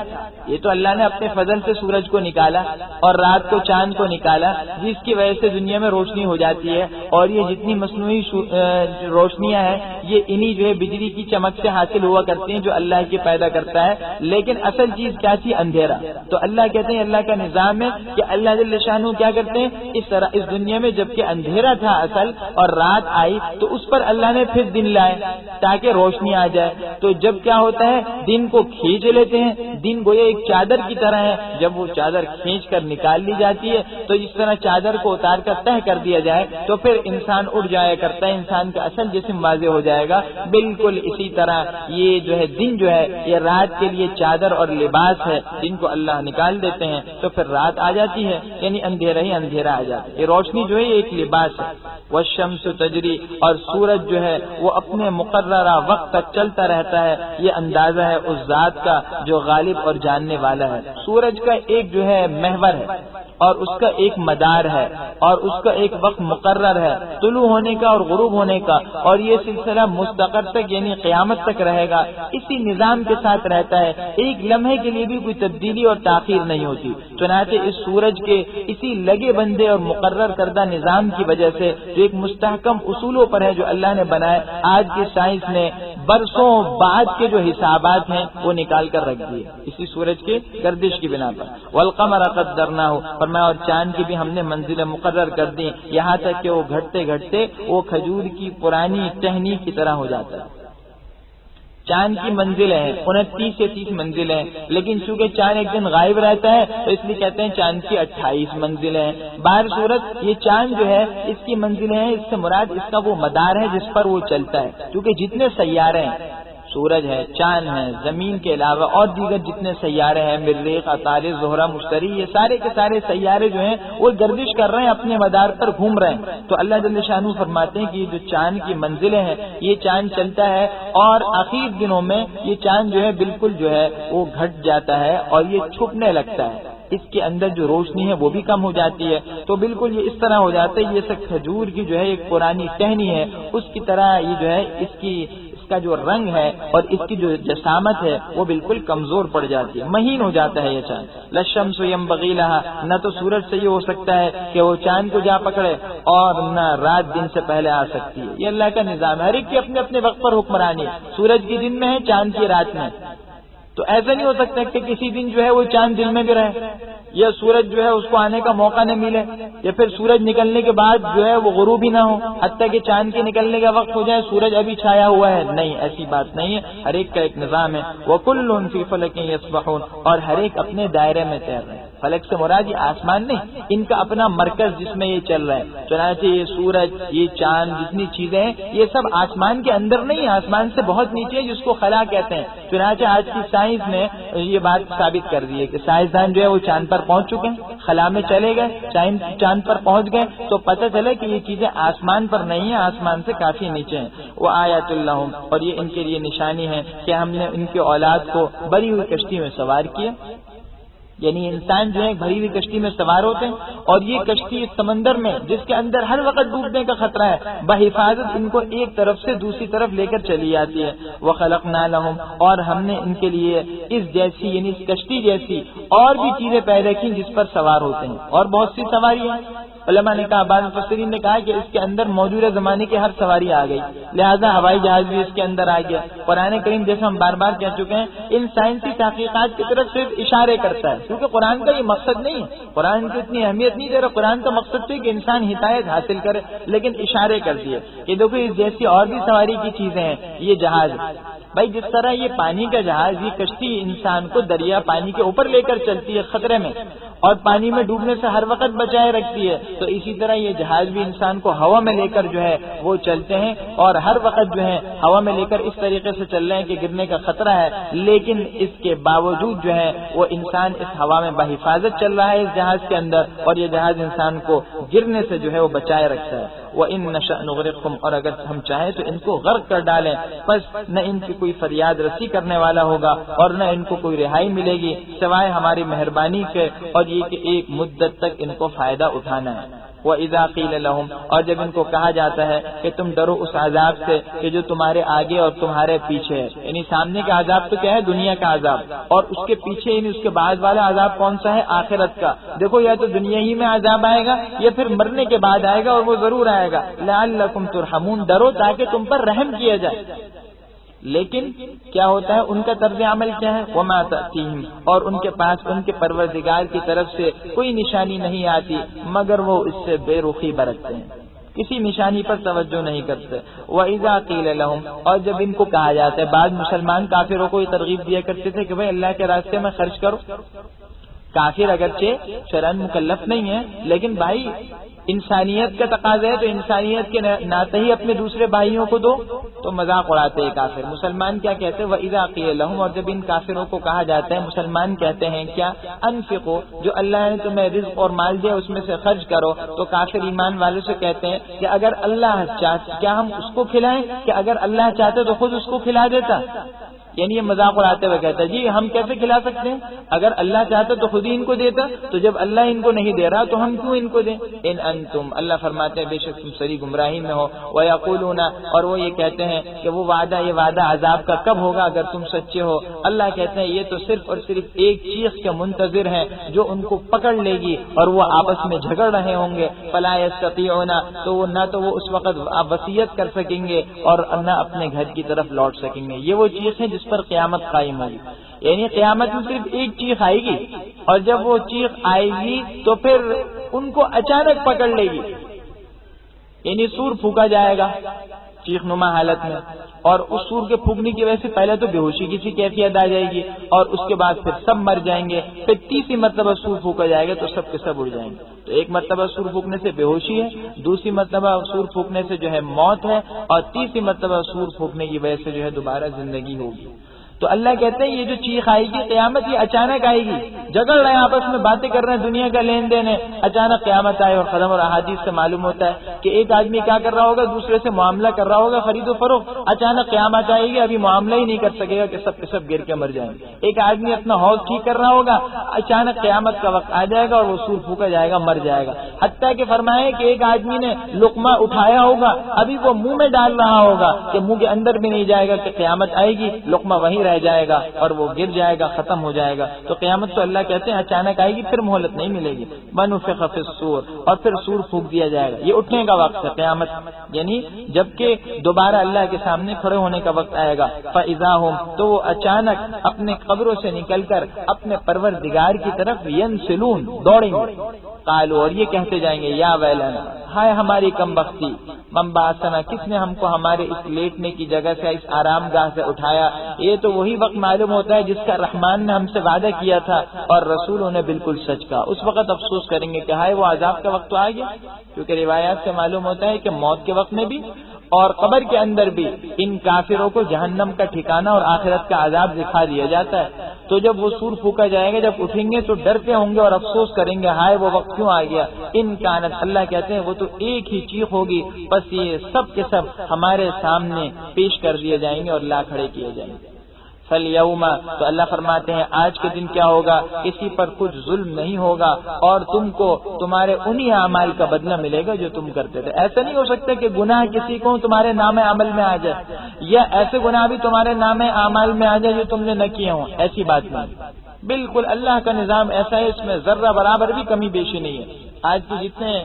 یہ تو اللہ نے اپنے فضل سے سورج کو نکالا اور رات کو چاند کو نکالا، جس کی وجہ سے دنیا میں روشنی ہو جاتی ہے، اور یہ جتنی مصنوعی روشنیاں ہیں یہ انہی جو ہے بجلی کی چمک سے حاصل ہوا کرتی ہیں جو اللہ کی پیدا کرتا ہے۔ لیکن اصل چیز کیا تھی؟ اندھیرا۔ تو اللہ کہتے ہیں اللہ کا نظام ہے کہ اللہ جل شانہ کیا کرتے ہیں، اس طرح اس دنیا میں جبکہ اندھیرا تھا اصل اور رات آئی تو اس پر اللہ نے پھر دن لائے تاکہ روشنی آ جائے۔ تو جب کیا ہوتا ہے، دن کو کھینچ لیتے ہیں، دن گویا ایک چادر کی طرح ہے، جب وہ چادر کھینچ کر نکال لی جاتی ہے تو اس طرح چادر کو اتار کر تہہ کر دیا جائے تو پھر انسان اڑ جایا کرتا ہے، انسان کا اصل جسم واضح ہو جائے جائے گا، بالکل اسی طرح یہ جو ہے دن جو ہے یہ رات کے لیے چادر اور لباس ہے، دن کو اللہ نکال دیتے ہیں تو پھر رات آ جاتی ہے، یعنی اندھیرا ہی اندھیرا آ جاتا ہے۔ یہ روشنی جو ہے یہ ایک لباس ہے۔ والشمس تجری، اور سورج جو ہے وہ اپنے مقررہ وقت تک چلتا رہتا ہے، یہ اندازہ ہے اس ذات کا جو غالب اور جاننے والا ہے۔ سورج کا ایک جو ہے محور ہے اور اس کا ایک مدار ہے اور اس کا ایک وقت مقرر ہے طلوع ہونے کا اور غروب ہونے کا، اور یہ سلسلہ مستقر تک یعنی قیامت تک رہے گا، اسی نظام کے ساتھ رہتا ہے، ایک لمحے کے لیے بھی کوئی تبدیلی اور تاخیر نہیں ہوتی۔ چنانچہ اس سورج کے اسی لگے بندے اور مقرر کردہ نظام کی وجہ سے جو ایک مستحکم اصولوں پر ہے جو اللہ نے بنائے، آج کی سائنس نے برسوں بعد کے جو حسابات ہیں وہ نکال کر رکھ دیے اسی سورج کے گردش کی بنا پر۔ والقمر قدرناہ، فرمایا اور چاند کی بھی ہم نے منزلیں مقرر کر دی، یہاں تک کہ وہ گھٹتے گھٹتے وہ کھجور کی پرانی ٹہنی کی طرح ہو جاتا ہے۔ چاند کی منزلیں ہیں 29 سے 30 منزلیں ہیں، لیکن چونکہ چاند ایک دن غائب رہتا ہے تو اس لیے کہتے ہیں چاند کی 28 منزلیں ہیں۔ باہر صورت یہ چاند جو ہے اس کی منزلیں ہیں، اس سے مراد اس کا وہ مدار ہے جس پر وہ چلتا ہے، کیونکہ جتنے سیارے ہیں، سورج ہے، چاند ہے، زمین کے علاوہ اور دیگر جتنے سیارے ہیں، مریخ، عطارد، زہرہ، مشتری، یہ سارے کے سارے سیارے جو ہیں وہ گردش کر رہے ہیں، اپنے مدار پر گھوم رہے ہیں۔ تو اللہ جل شانہ فرماتے ہیں کہ یہ جو چاند کی منزلیں ہیں، یہ چاند چلتا ہے اور آخر دنوں میں یہ چاند جو ہے بالکل جو ہے وہ گھٹ جاتا ہے اور یہ چھپنے لگتا ہے، اس کے اندر جو روشنی ہے وہ بھی کم ہو جاتی ہے، تو بالکل یہ اس طرح ہو جاتا ہے، یہ سب کھجور کی جو ہے ایک پرانی ٹہنی ہے، اس کی طرح یہ جو ہے اس کا جو رنگ ہے اور اس کی جو جسامت ہے وہ بالکل کمزور پڑ جاتی ہے، مہین ہو جاتا ہے یہ چاند۔ للشمس ينبغي لها، نہ تو سورج سے یہ ہو سکتا ہے کہ وہ چاند کو جا پکڑے اور نہ رات دن سے پہلے آ سکتی ہے، یہ اللہ کا نظام ہے، ہر ایک کی اپنے اپنے وقت پر حکمرانی ہے، سورج کی دن میں ہے، چاند کی رات میں، تو ایسا نہیں ہو سکتا کہ کسی دن جو ہے وہ چاند دن میں بھی رہے یا سورج جو ہے اس کو آنے کا موقع نہ ملے، یا پھر سورج نکلنے کے بعد جو ہے وہ غروب ہی نہ ہو، حتیٰ کہ چاند کے نکلنے کا وقت ہو جائے سورج ابھی چھایا ہوا ہے، نہیں، ایسی بات نہیں ہے، ہر ایک کا ایک نظام ہے۔ وَكُلٌّ فِي فَلَكٍ يَسْبَحُونَ، اور ہر ایک اپنے دائرے میں تیر رہے ہیں۔ فلک سے مراد یہ آسمان نہیں، ان کا اپنا مرکز جس میں یہ چل رہا ہے، چنانچہ یہ سورج، یہ چاند، جتنی چیزیں ہیں یہ سب آسمان کے اندر نہیں، آسمان سے بہت نیچے جس کو خلا کہتے ہیں۔ چنانچہ آج کی سائنس نے یہ بات ثابت کر دی ہے کہ سائنسدان جو ہے وہ چاند پر پہنچ چکے ہیں، خلا میں چلے گئے، چاند پر پہنچ گئے، تو پتہ چلا کہ یہ چیزیں آسمان پر نہیں ہیں، آسمان سے کافی نیچے ہیں۔ وآیات لہم، اور یہ ان کے لیے نشانی ہے کہ ہم نے ان کے اولاد کو بری ہوئی کشتی میں سوار کیا، یعنی انسان جو ہے بھری ہوئی کشتی میں سوار ہوتے ہیں اور یہ کشتی اس سمندر میں جس کے اندر ہر وقت ڈوبنے کا خطرہ ہے، بحفاظت ان کو ایک طرف سے دوسری طرف لے کر چلی جاتی ہے۔ وخلقنا لهم، اور ہم نے ان کے لیے اس جیسی یعنی اس کشتی جیسی اور بھی چیزیں پیدا کی جس پر سوار ہوتے ہیں، اور بہت سی سواری ہیں۔ علماء نے کہا، بعض مفسرین نے کہا کہ اس کے اندر موجودہ زمانے کی ہر سواری آ گئی، لہذا ہوائی جہاز بھی اس کے اندر آ گیا۔ قرآن کریم جیسے ہم بار بار کہہ چکے ہیں ان سائنسی تحقیقات کی طرف صرف اشارے کرتا ہے، کیونکہ قرآن کا یہ مقصد نہیں ہے، قرآن کی اتنی اہمیت نہیں دے رہا، قرآن کا مقصد ہے کہ انسان ہدایت حاصل کرے، لیکن اشارے کر دیے کہ دیکھو اس جیسی اور بھی سواری کی چیزیں ہیں، یہ جہاز بھائی جس طرح یہ پانی کا جہاز، یہ کشتی انسان کو دریا پانی کے اوپر لے کر چلتی ہے خطرے میں اور پانی میں ڈوبنے سے ہر وقت بچائے رکھتی ہے، تو اسی طرح یہ جہاز بھی انسان کو ہوا میں لے کر جو ہے وہ چلتے ہیں اور ہر وقت جو ہے ہوا میں لے کر اس طریقے سے چل رہے ہیں کہ گرنے کا خطرہ ہے، لیکن اس کے باوجود جو ہے وہ انسان اس ہوا میں بحفاظت چل رہا ہے اس جہاز کے اندر، اور یہ جہاز انسان کو گرنے سے جو ہے وہ بچائے رکھتا ہے۔ وَإِن نَشَأْ نُغْرِقْهُمْ، اور اگر ہم چاہیں تو ان کو غرق کر ڈالیں، بس نہ ان کی کوئی فریاد رسی کرنے والا ہوگا اور نہ ان کو کوئی رہائی ملے گی سوائے ہماری مہربانی کے، اور یہ کہ ایک مدت تک ان کو فائدہ اٹھانا ہے۔ وَإِذَا قِيلَ لَهُمْ، اور جب ان کو کہا جاتا ہے کہ تم ڈرو اس عذاب سے کہ جو تمہارے آگے اور تمہارے پیچھے ہے، یعنی سامنے کا عذاب تو کیا ہے دنیا کا عذاب، اور اس کے پیچھے یعنی اس کے بعد والا عذاب کون سا ہے آخرت کا، دیکھو یا تو دنیا ہی میں عذاب آئے گا یا پھر مرنے کے بعد آئے گا، اور وہ ضرور آئے گا۔ لَعَلَّكُمْ تُرْحَمُونَ، ڈرو تاکہ تم پر رحم کیا جائے، لیکن کیا ہوتا ہے ان کا طرز عمل کیا ہے؟ وَمَا تَأْتِيهِمْ، اور ان کے پاس ان کے پروردگار کی طرف سے کوئی نشانی نہیں آتی مگر وہ اس سے بے رخی برتتے ہیں، کسی نشانی پر توجہ نہیں کرتے۔ وَإِذَا قِيلَ لَهُمْ، اور جب ان کو کہا جاتا ہے، بعض مسلمان کافروں کو یہ ترغیب دیا کرتے تھے کہ بھائی اللہ کے راستے میں خرچ کرو، کافر اگرچہ شرعاً مکلف نہیں ہے، لیکن بھائی انسانیت کا تقاضا ہے تو انسانیت کے ناطے ہی اپنے دوسرے بھائیوں کو دو، تو مذاق اڑاتے ہیں کافر۔ مسلمان کیا کہتے ہیں؟ وَإِذَا قِيلَ لَهُمْ، اور جب ان کافروں کو کہا جاتا ہے، مسلمان کہتے ہیں کیا؟ انفقوا، جو اللہ نے تمہیں رزق اور مال دیا اس میں سے خرچ کرو، تو کافر ایمان والوں سے کہتے ہیں کہ اگر اللہ چاہتا کیا ہم اس کو کھلائیں، کہ اگر اللہ چاہتا تو خود اس کو کھلا دیتا۔ یعنی یہ مذاق اڑاتے ہوئے کہتا ہے جی ہم کیسے کھلا سکتے ہیں، اگر اللہ چاہتا تو خود ہی ان کو دیتا، تو جب اللہ ان کو نہیں دے رہا تو ہم کیوں ان کو دیں؟ ان انتم، اللہ فرماتے ہیں بے شک تم سری گمراہی میں ہو۔ وَيَقُولُونَ، اور وہ یہ کہتے ہیں کہ وہ یہ وعدہ عذاب کا کب ہوگا اگر تم سچے ہو۔ اللہ کہتے ہیں یہ تو صرف اور صرف ایک چیز کے منتظر ہیں جو ان کو پکڑ لے گی اور وہ آپس میں جھگڑ رہے ہوں گے۔ فَلَا يَسْتَطِيعُونَ، تو وہ نہ تو وہ اس وقت وصیت کر سکیں گے اور نہ اپنے گھر کی طرف لوٹ سکیں گے۔ یہ وہ چیز ہے جس پر قیامت قائم ہوگی، یعنی قیامت میں صرف ایک چیخ آئے گی، اور جب وہ چیخ آئے گی تو پھر ان کو اچانک پکڑ لے گی، یعنی سور پھونکا جائے گا چیخ نما حالت میں، اور اس سور کے پھونکنے کی وجہ سے پہلے تو بے ہوشی کی سی کیفیت آ جائے گی، اور اس کے بعد پھر سب مر جائیں گے، پھر تیسری مرتبہ سور پھونکا جائے گا تو سب کے سب اڑ جائیں گے۔ تو ایک مرتبہ سور پھونکنے سے بے ہوشی ہے، دوسری مرتبہ سور پھونکنے سے جو ہے موت ہے، اور تیسری مرتبہ سور پھونکنے کی وجہ سے جو ہے دوبارہ زندگی ہوگی۔ تو اللہ کہتے ہیں یہ جو چیخ آئے گی قیامت یہ اچانک آئے گی، جگڑ رہے ہیں آپس میں باتیں کر رہے ہیں، دنیا کا لین دین ہے، اچانک قیامت آئے اور ختم۔ اور احادیث سے معلوم ہوتا ہے کہ ایک آدمی کیا کر رہا ہوگا، دوسرے سے معاملہ کر رہا ہوگا خرید و فروخت، اچانک قیامت آئے گی، ابھی معاملہ ہی نہیں کر سکے گا کہ سب کے سب گر کے مر جائیں گے۔ ایک آدمی اپنا ہاؤس ٹھیک کر رہا ہوگا، اچانک قیامت کا وقت آ جائے گا اور وہ سور پھونکا جائے گا، مر جائے گا۔ حتیٰ کہ فرمائے کہ ایک آدمی نے لقمہ اٹھایا ہوگا، ابھی وہ منہ میں ڈال رہا ہوگا کہ منہ کے اندر بھی نہیں جائے گا کہ قیامت آئے گی، لقمہ وہیں رہ جائے گا اور وہ گر جائے گا، ختم ہو جائے گا۔ تو قیامت تو اللہ کہتے ہیں اچانک آئے گی، پھر مہلت نہیں ملے گی۔ وَنُفِخَ فِي الصُّورِ، اور پھر سور پھونک دیا جائے گا۔ یہ اٹھنے کا وقت ہے قیامت، یعنی جبکہ دوبارہ اللہ کے سامنے کھڑے ہونے کا وقت آئے گا۔ فَإِذَا هُمْ، تو وہ اچانک اپنے قبروں سے نکل کر اپنے پروردگار کی طرف ینسلون، دوڑیں گے۔ قالوا، اور یہ کہتے جائیں گے یا ویلنا، ہائے ہماری کم بختی، من بعثنا، کس نے ہم کو ہمارے اس لیٹنے کی جگہ سے، اس آرام گاہ سے اٹھایا۔ یہ تو وہی وقت معلوم ہوتا ہے جس کا رحمان نے ہم سے وعدہ کیا تھا اور رسولوں نے بالکل سچ کہا۔ اس وقت افسوس کریں گے کہ ہائے وہ عذاب کا وقت تو آ گیا، کیونکہ روایات سے معلوم ہوتا ہے کہ موت کے وقت میں بھی اور قبر کے اندر بھی ان کافروں کو جہنم کا ٹھکانہ اور آخرت کا عذاب دکھا دیا جاتا ہے۔ تو جب وہ سور پھونکا جائے گا، جب اٹھیں گے تو ڈرتے ہوں گے اور افسوس کریں گے ہائے وہ وقت کیوں آ گیا۔ ان کانت، اللہ کہتے ہیں وہ تو ایک ہی چیخ ہوگی، بس یہ سب کے سب ہمارے سامنے پیش کر دیے جائیں گے اور لا کھڑے کیے جائیں گے۔ فَالْيَوْمَ، تو اللہ فرماتے ہیں آج کے دن کیا ہوگا، کسی پر کچھ ظلم نہیں ہوگا اور تم کو تمہارے انہی اعمال کا بدلہ ملے گا جو تم کرتے تھے۔ ایسا نہیں ہو سکتا کہ گناہ کسی کو تمہارے نام عمل میں آ جائے، یا ایسے گناہ بھی تمہارے نام اعمال میں آ جائے جو تم نے نہ کیے ہوں، ایسی بات نہیں۔ بالکل اللہ کا نظام ایسا ہے، اس میں ذرہ برابر بھی کمی بیشی نہیں ہے۔ آج کے جتنے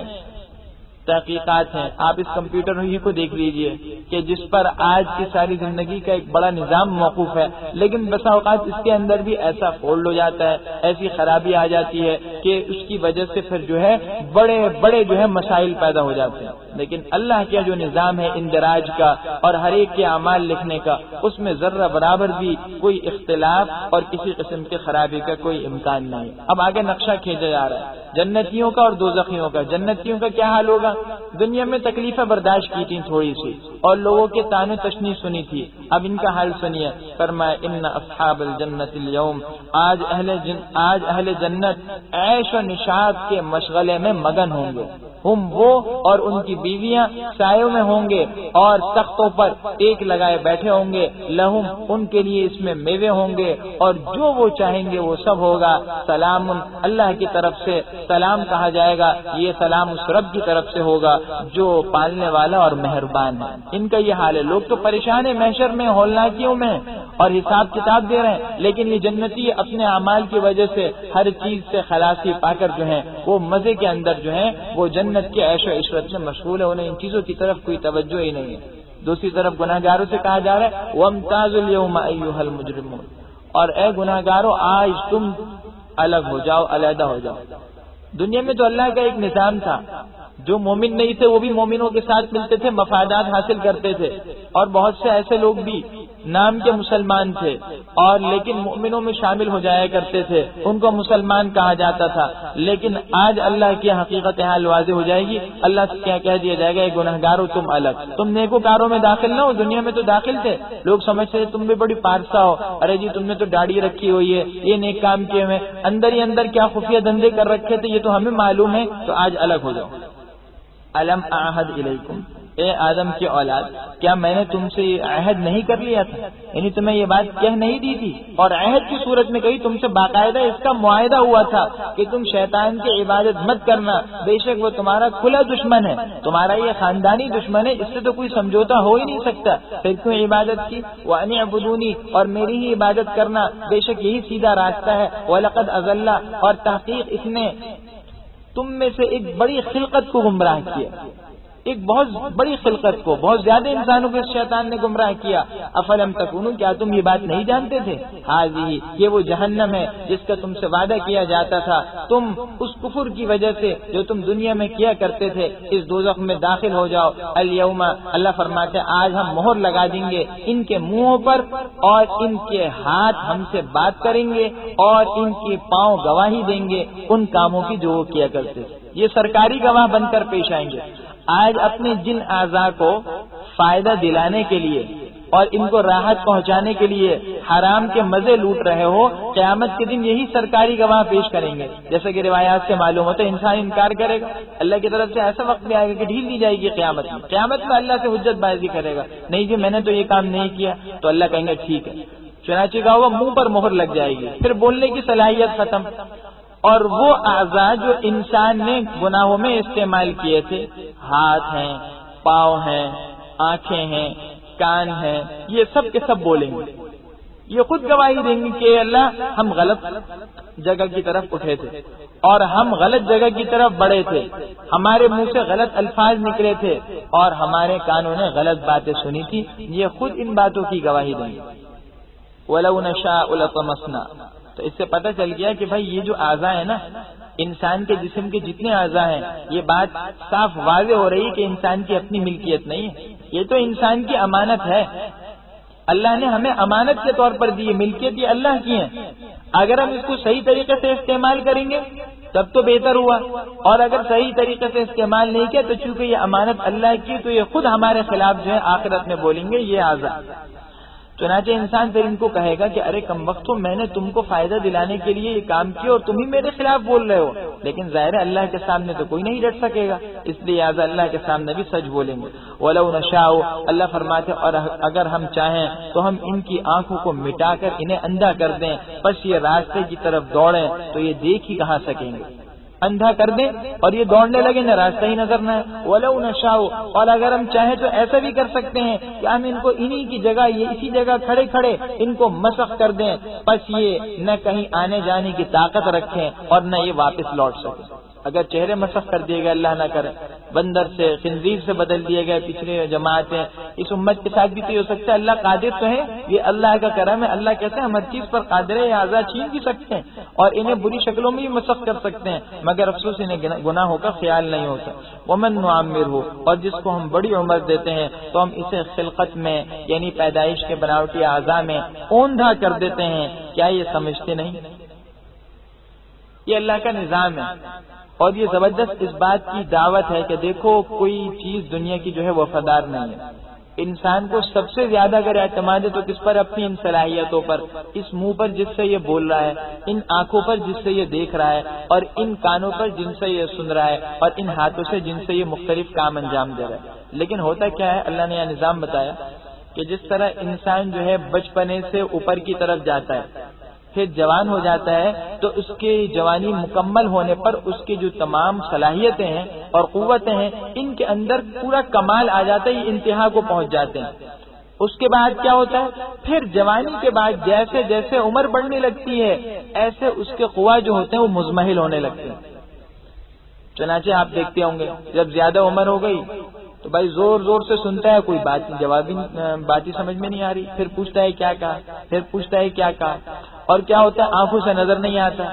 تحقیقات ہیں، آپ اس کمپیوٹر ہی کو دیکھ لیجئے کہ جس پر آج کی ساری زندگی کا ایک بڑا نظام موقوف ہے، لیکن بسا اوقات اس کے اندر بھی ایسا فالٹ ہو جاتا ہے، ایسی خرابی آ جاتی ہے کہ اس کی وجہ سے پھر جو ہے بڑے بڑے جو ہے مسائل پیدا ہو جاتے ہیں۔ لیکن اللہ کا جو نظام ہے اندراج کا اور ہر ایک کے اعمال لکھنے کا، اس میں ذرہ برابر بھی کوئی اختلاف اور کسی قسم کی خرابی کا کوئی امکان نہیں۔ اب آگے نقشہ کھینچا جا رہا ہے جنتیوں کا اور دوزخیوں کا۔ جنتیوں کا کیا حال ہوگا؟ دنیا میں تکلیفیں برداشت کی تھی تھوڑی سی اور لوگوں کے طعن و تشنیع سنی تھی، اب ان کا حال سنیے۔ فرمایا ان اصحاب الجنت اليوم، آج اہل جنت عیش و نشاط کے مشغلے میں مگن ہوں گے۔ ہم وہ اور ان کی بیویاں سایوں میں ہوں گے اور تختوں پر ایک لگائے بیٹھے ہوں گے، لہم، ان کے لیے اس میں میوے ہوں گے اور جو وہ چاہیں گے وہ سب ہوگا۔ سلام، اللہ کی طرف سے سلام کہا جائے گا، یہ سلام اس رب کی طرف سے ہوگا جو پالنے والا اور مہربان ہے۔ ان کا یہ حال ہے۔ لوگ تو پریشان ہیں، محشر میں ہولناکیوں میں اور حساب کتاب دے رہے ہیں، لیکن یہ جنتی اپنے اعمال کی وجہ سے ہر چیز سے خلاصی پا کر جو ہے وہ مزے کے اندر جو ہے وہ جنت کے عیش و عشرت میں مشغول ہے، انہیں ان چیزوں کی طرف کوئی توجہ ہی نہیں ہے۔ دوسری طرف گناہگاروں سے کہا جا رہا ہے وَامْتَازُوا الْيَوْمَ أَيُّهَا الْمُجْرِمُونَ، اور اے گناہگاروں آج تم الگ ہو جاؤ، علیحدہ ہو جاؤ۔ دنیا میں تو اللہ کا ایک نظام تھا، جو مومن نہیں تھے وہ بھی مومنوں کے ساتھ ملتے تھے، مفادات حاصل کرتے تھے، اور بہت سے ایسے لوگ بھی نام کے مسلمان تھے اور لیکن مومنوں میں شامل ہو جایا کرتے تھے، ان کو مسلمان کہا جاتا تھا۔ لیکن آج اللہ کی حقیقت حال واضح ہو جائے گی، اللہ سے کیا کہہ دیا جائے گا، اے گنہگارو تم الگ، تم نیکوکاروں میں داخل نہ ہو، دنیا میں تو داخل تھے، لوگ سمجھتے تھے تم بھی بڑی پارسا ہو، ارے جی تم نے تو داڑھی رکھی ہوئی ہے، یہ نیک کام کیے ہوئے، اندر ہی اندر کیا خفیہ دندے کر رکھے تھے یہ تو ہمیں معلوم ہے، تو آج الگ ہو جاؤ۔ الم اعہد الیکم، اے آدم کی اولاد، کیا میں نے تم سے عہد نہیں کر لیا تھا؟ یعنی تمہیں یہ بات کہہ نہیں دی تھی، اور عہد کی صورت میں کہی، تم سے باقاعدہ اس کا معاہدہ ہوا تھا کہ تم شیطان کی عبادت مت کرنا، بے شک وہ تمہارا کھلا دشمن ہے، تمہارا یہ خاندانی دشمن ہے، اس سے تو کوئی سمجھوتا ہو ہی نہیں سکتا، پھر کیوں عبادت کی؟ وَأَنِ اعْبُدُونِي، اور میری ہی عبادت کرنا، بے شک یہی سیدھا راستہ ہے۔ وَلَقَدْ أَضَلَّ، اور تحقیق اس نے تم میں سے ایک بڑی خلقت کو گمراہ کیا، ایک بہت بڑی خلقت کو، بہت زیادہ انسانوں کو شیطان نے گمراہ کیا۔ افلم تکونوا، کیا تم یہ بات نہیں جانتے تھے؟ ہاذی، یہ وہ جہنم ہے جس کا تم سے وعدہ کیا جاتا تھا، تم اس کفر کی وجہ سے جو تم دنیا میں کیا کرتے تھے اس دوزخ میں داخل ہو جاؤ۔ الیوم، اللہ فرماتے ہیں آج ہم مہر لگا دیں گے ان کے منہوں پر، اور ان کے ہاتھ ہم سے بات کریں گے، اور ان کے پاؤں گواہی دیں گے ان کاموں کی جو وہ کیا کرتے تھے، یہ سرکاری گواہ بن کر پیش آئیں گے۔ آج اپنے جن اعضاء کو فائدہ دلانے کے لیے اور ان کو راحت پہنچانے کے لیے حرام کے مزے لوٹ رہے ہو، قیامت کے دن یہی سرکاری گواہ پیش کریں گے۔ جیسا کہ روایات سے معلوم ہوتا ہے انسان انکار کرے گا، اللہ کی طرف سے ایسا وقت بھی آئے گا کہ ڈھیل دی جائے گی قیامت میں اللہ سے حجت بازی کرے گا، نہیں جی میں نے تو یہ کام نہیں کیا، تو اللہ کہیں گے ٹھیک ہے، چنانچہ کا ہوا منہ پر مہر لگ جائے گی، پھر بولنے کی صلاحیت ختم۔ اور وہ اعضاء جو انسان نے گناہوں میں استعمال کیے تھے، ہاتھ ہیں، پاؤں ہیں، آنکھیں ہیں، کان ہیں، یہ سب کے سب بولیں گے، یہ خود گواہی دیں گے کہ اللہ ہم غلط جگہ کی طرف اٹھے تھے اور ہم غلط جگہ کی طرف بڑھے تھے، ہمارے منہ سے غلط الفاظ نکلے تھے اور ہمارے کانوں نے غلط باتیں سنی تھی، یہ خود ان باتوں کی گواہی دیں گے۔ وَلَوْ نَشَاءُ لَطَمَسْنَا، تو اس سے پتہ چل گیا کہ بھائی یہ جو اعضاء ہیں نا، انسان کے جسم کے جتنے اعضاء ہیں، یہ بات صاف واضح ہو رہی ہے کہ انسان کی اپنی ملکیت نہیں ہے، یہ تو انسان کی امانت ہے، اللہ نے ہمیں امانت کے طور پر دی ہے، ملکیت یہ اللہ کی ہے، اگر ہم اس کو صحیح طریقے سے استعمال کریں گے تب تو بہتر ہوا، اور اگر صحیح طریقے سے استعمال نہیں کیا تو چونکہ یہ امانت اللہ کی، تو یہ خود ہمارے خلاف جو ہے آخرت میں بولیں گے یہ اعضاء۔ چنانچہ انسان پھر ان کو کہے گا کہ ارے کم وقت ہو، میں نے تم کو فائدہ دلانے کے لیے یہ کام کیا اور تم ہی میرے خلاف بول رہے ہو، لیکن ظاہر ہے اللہ کے سامنے تو کوئی نہیں ڈٹ سکے گا، اس لیے آج اللہ کے سامنے بھی سچ بولیں گے۔ وَلَوْ نَشَاءُ، اللہ فرماتے اور اگر ہم چاہیں تو ہم ان کی آنکھوں کو مٹا کر انہیں اندھا کر دیں، پس یہ راستے کی طرف دوڑیں تو یہ دیکھ ہی کہاں سکیں گے، اندھا کر دیں اور یہ دوڑنے لگے نہ راستہ ہی نظر نہ ہے۔ وَلَوْ نَشَاءُ، اور اگر ہم چاہیں تو ایسا بھی کر سکتے ہیں کہ ہم ان کو انہی کی جگہ، یہ اسی جگہ کھڑے کھڑے ان کو مسخ کر دیں، پس یہ نہ کہیں آنے جانے کی طاقت رکھیں اور نہ یہ واپس لوٹ سکیں۔ اگر چہرے مسخ کر دیے گئے، اللہ نہ کرے، بندر سے خنزیر سے بدل دیے گئے پچھلے جماعتیں، اس امت کے ساتھ بھی تو یہ ہو سکتا ہے، اللہ قادر تو ہے، یہ اللہ کا کرم ہے، اللہ کہتے ہیں ہم ہر چیز پر قادر ہے، یہ اعضاء چھین بھی سکتے ہیں اور انہیں بری شکلوں میں بھی مسخ کر سکتے ہیں، مگر افسوس انہیں گناہوں کا خیال نہیں ہوتا۔ ومن نعمرہ، اور جس کو ہم بڑی عمر دیتے ہیں تو ہم اسے خلقت میں یعنی پیدائش کے بناوٹی اعضاء میں اوندھا کر دیتے ہیں، کیا یہ سمجھتے نہیں؟ یہ اللہ کا نظام ہے، اور یہ زبردست اس بات کی دعوت ہے کہ دیکھو کوئی چیز دنیا کی جو ہے وفادار نہیں ہے، انسان کو سب سے زیادہ اگر اعتماد ہے تو کس پر؟ اپنی ان صلاحیتوں پر، اس منہ پر جس سے یہ بول رہا ہے، ان آنکھوں پر جس سے یہ دیکھ رہا ہے، اور ان کانوں پر جن سے یہ سن رہا ہے، اور ان ہاتھوں سے جن سے یہ مختلف کام انجام دے رہا ہے۔ لیکن ہوتا کیا ہے، اللہ نے یہ نظام بتایا کہ جس طرح انسان جو ہے بچپنے سے اوپر کی طرف جاتا ہے، پھر جوان ہو جاتا ہے، تو اس کی جوانی مکمل ہونے پر اس کی جو تمام صلاحیتیں ہیں اور قوتیں ہیں، ان کے اندر پورا کمال آ جاتا ہے، انتہا کو پہنچ جاتے ہیں۔ اس کے بعد کیا ہوتا ہے، پھر جوانی کے بعد جیسے جیسے عمر بڑھنے لگتی ہے ایسے اس کے قوا جو ہوتے ہیں وہ مزمحل ہونے لگتے ہیں۔ چنانچہ آپ دیکھتے ہوں گے جب زیادہ عمر ہو گئی تو بھائی زور زور سے سنتا ہے، کوئی بات ہی سمجھ میں نہیں آ رہی، پھر پوچھتا ہے کیا کہا، پھر پوچھتا ہے کیا کہا، اور کیا ہوتا ہے آنکھوں سے نظر نہیں آتا،